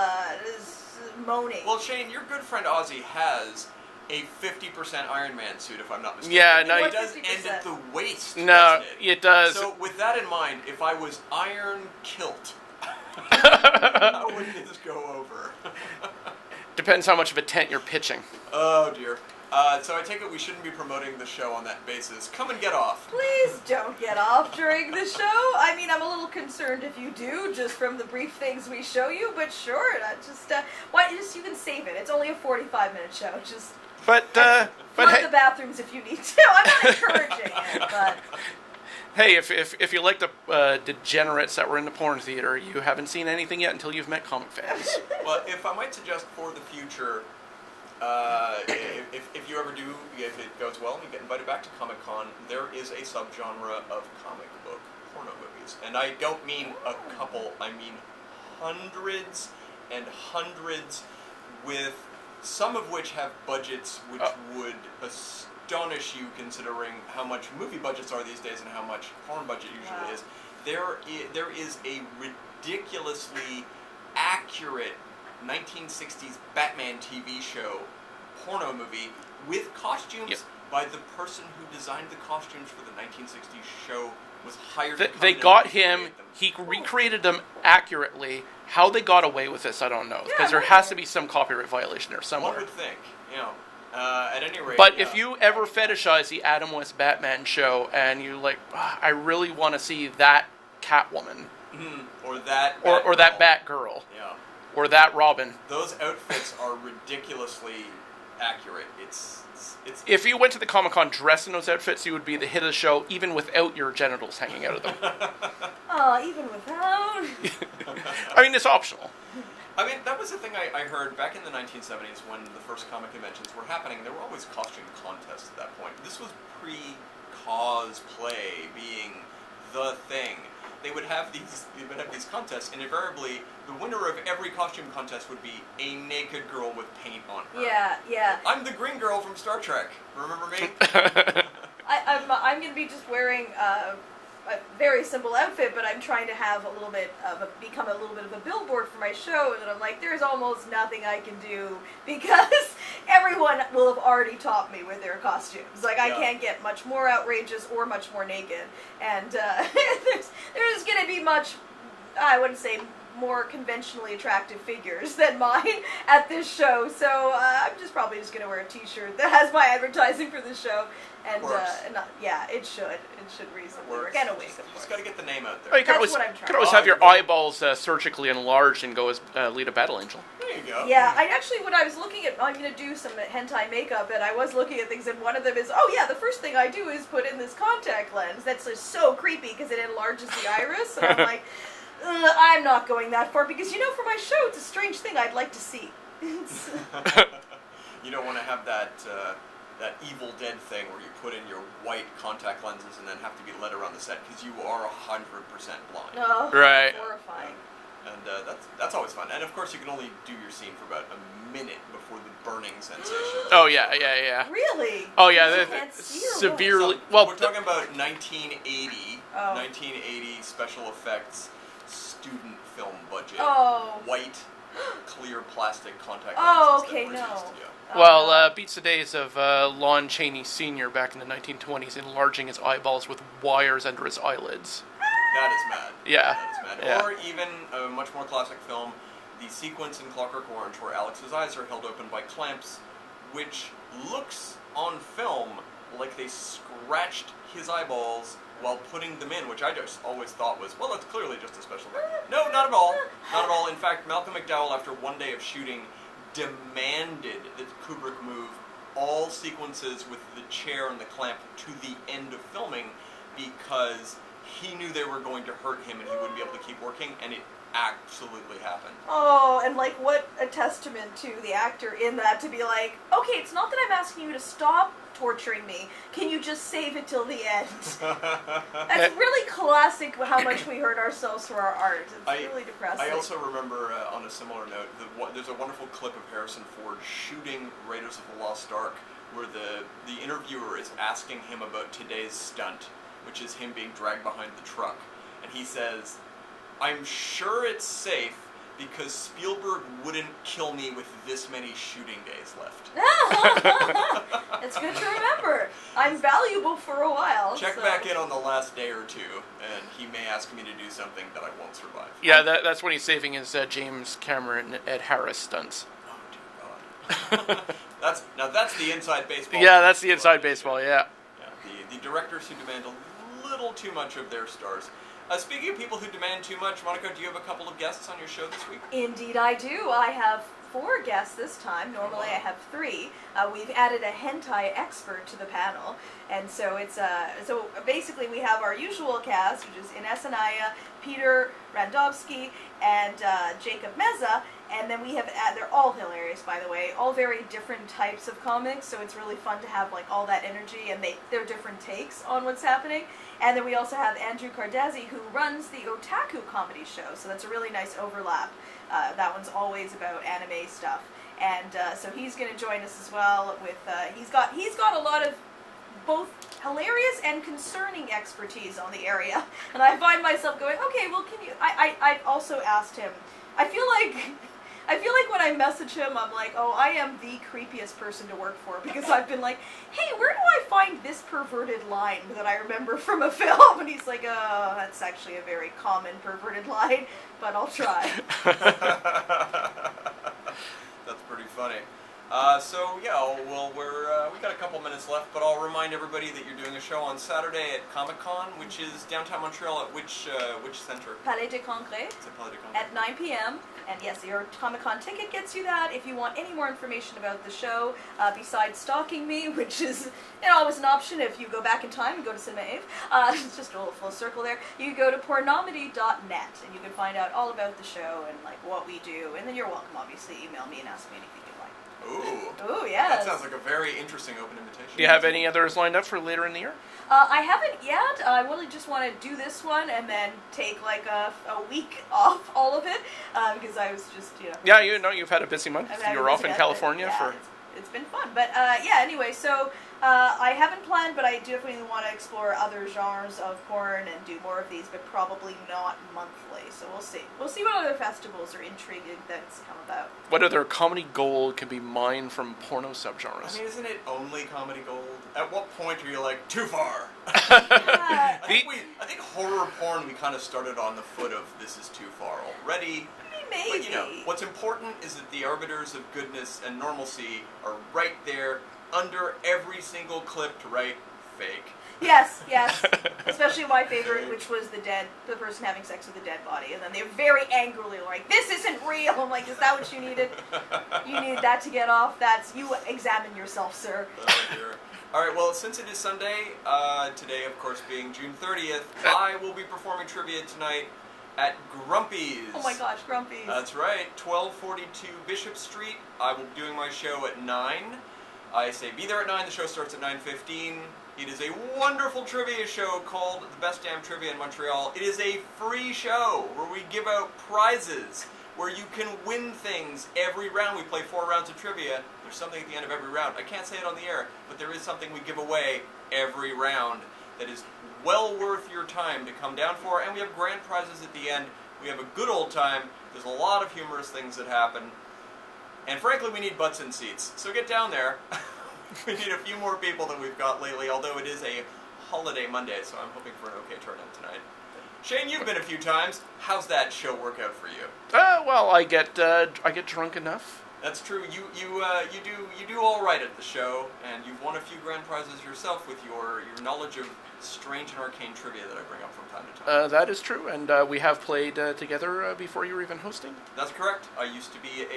moaning. Well, Shane, your good friend Ozzy has a 50% Iron Man suit, if I'm not mistaken. Yeah, no, It does 50%? end at the waist. No, doesn't it? it does. So, with that in mind, if I was Iron Kilt, how would this go over? Depends how much of a tent you're pitching. Oh, dear. So I take it we shouldn't be promoting the show on that basis. Come and get off. Please don't get off during the show. I mean, I'm a little concerned if you do, just from the brief things we show you. But sure, you can save it. It's only a 45-minute show. Just But flood hey, the bathrooms if you need to. I'm not encouraging it, but hey, if you like the degenerates that were in the porn theater, you haven't seen anything yet until you've met comic fans. Well, if I might suggest for the future, if you ever do, if it goes well and you get invited back to Comic-Con, there is a subgenre of comic book porno movies. And I don't mean a couple, I mean hundreds and hundreds, with some of which have budgets which would astonish you considering how much movie budgets are these days and how much porn budget usually is. There is a ridiculously accurate 1960s Batman TV show porno movie with costumes by the person who designed the costumes for the 1960s show, was hired to come They in got and him. recreate them. He recreated them accurately. How they got away with this, I don't know, because Yeah, there has to be some copyright violation there One somewhere. would think, at any rate. But if you ever fetishize the Adam West Batman show and you like, I really want to see that Catwoman or that or that Batgirl. Batgirl Yeah. or that Robin. Those outfits are ridiculously accurate. It's If you went to the Comic-Con dressed in those outfits, you would be the hit of the show, even without your genitals hanging out of them. even without. I mean, it's optional. I mean, that was the thing I heard back in the 1970s when the first comic conventions were happening. There were always costume contests at that point. This was pre-cosplay being the thing. They would have these contests, and invariably, the winner of every costume contest would be a naked girl with paint on her. Yeah. I'm the green girl from Star Trek. Remember me? I'm going to be just wearing a very simple outfit, but I'm trying to have become a little bit of a billboard for my show, and I'm like, there's almost nothing I can do because everyone will have already topped me with their costumes. Like, I Yeah. can't get much more outrageous or much more naked. And there's going to be much, I wouldn't say more conventionally attractive figures than mine at this show. So I'm probably just going to wear a t-shirt that has my advertising for the show. And, yeah, it should reasonably work. And a wig, of course. Just got to get the name out there. Oh, you could That's always, what I'm trying. could always have your eyeballs surgically enlarged and go as Lita Battle Angel. There you go. Yeah, I actually, when I was looking at, I'm going to do some hentai makeup, and I was looking at things, and one of them is, oh yeah, the first thing I do is put in this contact lens. That's just so creepy because it enlarges the iris, and I'm like, I'm not going that far, because, for my show, it's a strange thing I'd like to see. You don't want to have that Evil Dead thing where you put in your white contact lenses and then have to be led around the set because you are 100% blind. Oh, right. Horrifying. And that's always fun. And of course, you can only do your scene for about a minute before the burning sensation. Oh yeah. Really? Oh yeah, You can't see or what? severely. So, Well, we're talking about 1980 special effects student film budget. Oh. White, clear plastic contact lenses. Oh, okay, that were no. used, yeah. Well, beats the days of Lon Chaney Sr. back in the 1920s, enlarging his eyeballs with wires under his eyelids. That is mad. Yeah. That is mad. Yeah. Or even a much more classic film, the sequence in Clockwork Orange where Alex's eyes are held open by clamps, which looks on film like they scratched his eyeballs while putting them in, which I just always thought was, well, that's clearly just a special effect. No, not at all. Not at all. In fact, Malcolm McDowell, after one day of shooting, demanded that Kubrick move all sequences with the chair and the clamp to the end of filming because he knew they were going to hurt him and he wouldn't be able to keep working, and it absolutely happened. Oh, and like, what a testament to the actor in that, to be like, okay, it's not that I'm asking you to stop torturing me. Can you just save it till the end? That's really classic how much we hurt ourselves for our art. It's really depressing. I also remember, on a similar note, there's a wonderful clip of Harrison Ford shooting Raiders of the Lost Ark where the interviewer is asking him about today's stunt, which is him being dragged behind the truck. And he says, I'm sure it's safe because Spielberg wouldn't kill me with this many shooting days left. It's good to remember. I'm valuable for a while. Check so. back in on the last day or two, and he may ask me to do something that I won't survive. Yeah, that's when he's saving his James Cameron Ed Harris stunts. Oh, dear God. That's the inside baseball. Yeah, that's the inside baseball, yeah. The directors who demand a little too much of their stars. Speaking of people who demand too much, Monica, do you have a couple of guests on your show this week? Indeed I do. I have 4 guests this time. Normally I have 3. We've added a hentai expert to the panel. And so it's so basically we have our usual cast, which is Ines Anaya, Peter Randowski, and Jacob Meza. And then we have, they're all hilarious, by the way, all very different types of comics, so it's really fun to have like all that energy, and they're different takes on what's happening. And then we also have Andrew Cardazzi, who runs the Otaku comedy show, so that's a really nice overlap. That one's always about anime stuff. And so he's going to join us as well with, he's got a lot of both hilarious and concerning expertise on the area. And I find myself going, okay, well, can you, I've also asked him, I feel like when I message him, I'm like, oh, I am the creepiest person to work for, because I've been like, hey, where do I find this perverted line that I remember from a film? And he's like, oh, that's actually a very common perverted line, but I'll try. That's pretty funny. So yeah, well, we got a couple minutes left, but I'll remind everybody that you're doing a show on Saturday at Comic-Con, which is downtown Montreal at which center? Palais des Congrès It's at Palais des Congrès. at 9 p.m. And yes, your Comic-Con ticket gets you that. If you want any more information about the show, besides stalking me, which is always an option if you go back in time and go to Cinema Ave, it's just a little full circle there, you can go to pornomedy.net and you can find out all about the show and like what we do. And then you're welcome, obviously, email me and ask me anything you'd like. Ooh. Ooh, yes. That sounds like a very interesting open invitation. Do you have any others lined up for later in the year? I haven't yet. I really just want to do this one and then take like a week off all of it because I was just, Yeah, you've had a busy month. I mean, You were off in California yeah, for... It's been fun. But yeah, anyway, so I haven't planned, but I definitely want to explore other genres of porn and do more of these, but probably not monthly. So we'll see. We'll see what other festivals are intriguing that's come about. What other comedy gold can be mined from porno subgenres? I mean, isn't it only comedy gold? At what point are you like, too far? Yeah. I think horror porn, we kind of started on the foot of this is too far already. Maybe. But, you know, what's important is that the arbiters of goodness and normalcy are right there under every single clip to write fake. Yes, yes. Especially my favorite, which was the person having sex with a dead body, and then they're very angrily like, "This isn't real." I'm like, "Is that what you needed? You needed that to get off? You examine yourself, sir." Oh dear. All right. Well, since it is Sunday, today, of course, being June 30th, I will be performing trivia tonight at Grumpy's. Oh my gosh, Grumpy's. That's right, 1242 Bishop Street. I will be doing my show at 9. I say be there at 9. The show starts at 9:15. It is a wonderful trivia show called The Best Damn Trivia in Montreal. It is a free show where we give out prizes, where you can win things every round. We play 4 rounds of trivia. There's something at the end of every round. I can't say it on the air, but there is something we give away every round that is well worth your time to come down for. And we have grand prizes at the end. We have a good old time. There's a lot of humorous things that happen. And frankly, we need butts in seats. So get down there. We need a few more people than we've got lately, although it is a holiday Monday, so I'm hoping for an okay turnout tonight. Shane, you've been a few times. How's that show work out for you? Well, I get drunk enough. That's true. You do all right at the show, and you've won a few grand prizes yourself with your knowledge of strange and arcane trivia that I bring up from time to time. That is true, and we have played together before you were even hosting. That's correct. I used to be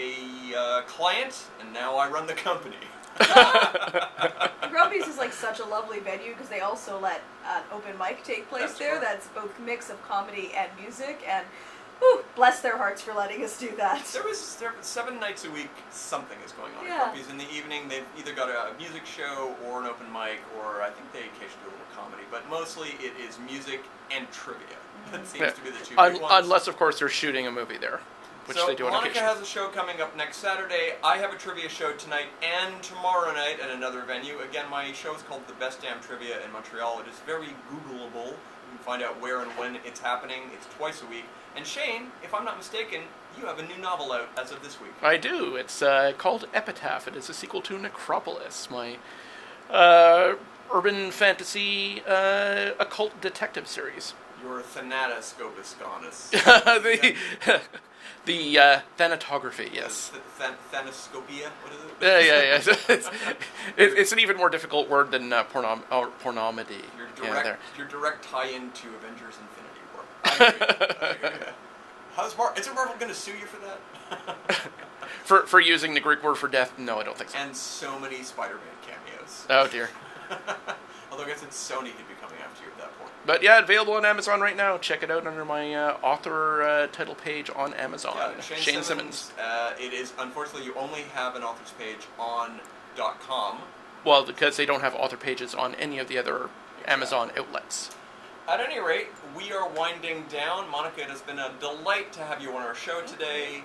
a client, and now I run the company. Grumpy's is like such a lovely venue because they also let an open mic take place That's there. correct. That's both mix of comedy and music, and whew, bless their hearts for letting us do that. There 7 nights a week, something is going on Yeah. at Grumpy's. In the evening, they've either got a music show or an open mic, or I think they occasionally do a little comedy. But mostly it is music and trivia. That seems to be the two big ones. Unless, of course, they're shooting a movie there, which so they do on Monica occasion. has a show coming up next Saturday. I have a trivia show tonight and tomorrow night at another venue. Again, my show is called The Best Damn Trivia in Montreal. It is very Googleable. You can find out where and when it's happening. It's twice a week. And Shane, if I'm not mistaken, you have a new novel out as of this week. I do. It's called Epitaph. It is a sequel to Necropolis, my urban fantasy occult detective series. Your Thanatos Scopus. The thanatography, yes. Thanoscopia? What is it? Yeah. It's an even more difficult word than pornomedy. Your direct tie-in to Avengers Infinity War. I hear you. Isn't Marvel going to sue you for that? for using the Greek word for death? No, I don't think so. And so many Spider-Man cameos. Oh, dear. Although I guess it's Sony who'd be coming after you at that point. But yeah, available on Amazon right now. Check it out under my author title page on Amazon. Yeah, Shane Simmons. It is, unfortunately, you only have an author's page on .com. Well, because they don't have author pages on any of the other Amazon outlets. At any rate, we are winding down. Monica, it has been a delight to have you on our show today.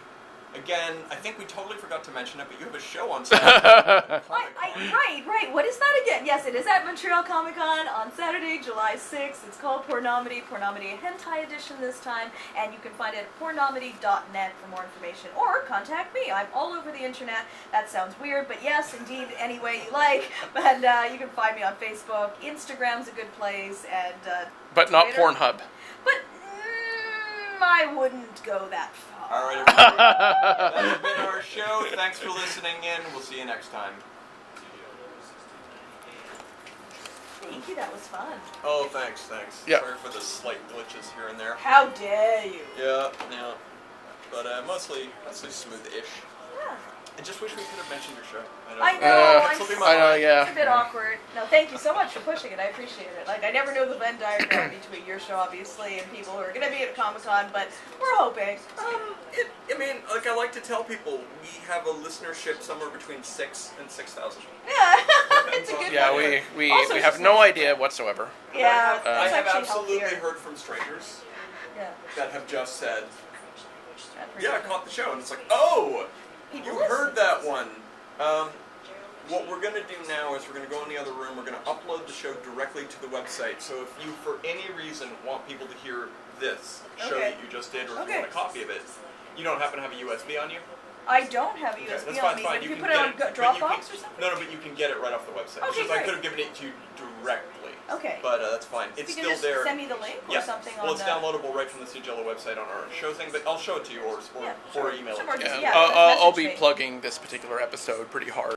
Again, I think we totally forgot to mention it, but you have a show on Saturday. Right. What is that again? Yes, it is at Montreal Comic Con on Saturday, July 6th. It's called Pornomedy. Pornomedy Hentai Edition this time. And you can find it at pornomedy.net for more information. Or contact me. I'm all over the internet. That sounds weird, but yes, indeed, any way you like. And you can find me on Facebook. Instagram's a good place. And but not Twitter. Pornhub. But I wouldn't go that far. All right, everybody. That has been our show. Thanks for listening in. We'll see you next time. Thank you, that was fun. Oh, thanks. Yeah. Sorry for the slight glitches here and there. How dare you? Yeah. But mostly smooth-ish. Yeah. I just wish we could have mentioned your show. I know, This will be my I know, line. yeah. It's a bit awkward. No, thank you so much for pushing it. I appreciate it. Like, I never know the Venn diagram between your show, obviously, and people who are going to be at Comic-Con, but we're hoping. I like to tell people, we have a listenership somewhere between 6 and 6,000. Yeah, it's a good Yeah, one. we Also, have just no nice. idea whatsoever. Yeah, I it's have actually absolutely healthier. heard from strangers Yeah. that have just said, I've heard yeah, I it. caught the show. And it's like, oh, People you listen. heard that one. What we're going to do now is we're going to go in the other room. We're going to upload the show directly to the website. So if you, for any reason, want people to hear this show Okay. that you just did, or if Okay. you want a copy of it, you don't happen to have a USB on you? I don't have a Okay, USB that's on fine, me, fine. but if you can put it get on but you Dropbox can- or something? No, but you can get it right off the website. It's Okay, just I great. could have given it to you directly. Okay. But that's fine. It's you can still just there. send me the link or Yeah. something Well, on it's the... downloadable right from the Sigilla website on our show thing, but I'll show it to you or Yeah, sure. email Sure, it to you. just- Yeah, yeah, just I'll message be me. plugging this particular episode pretty hard.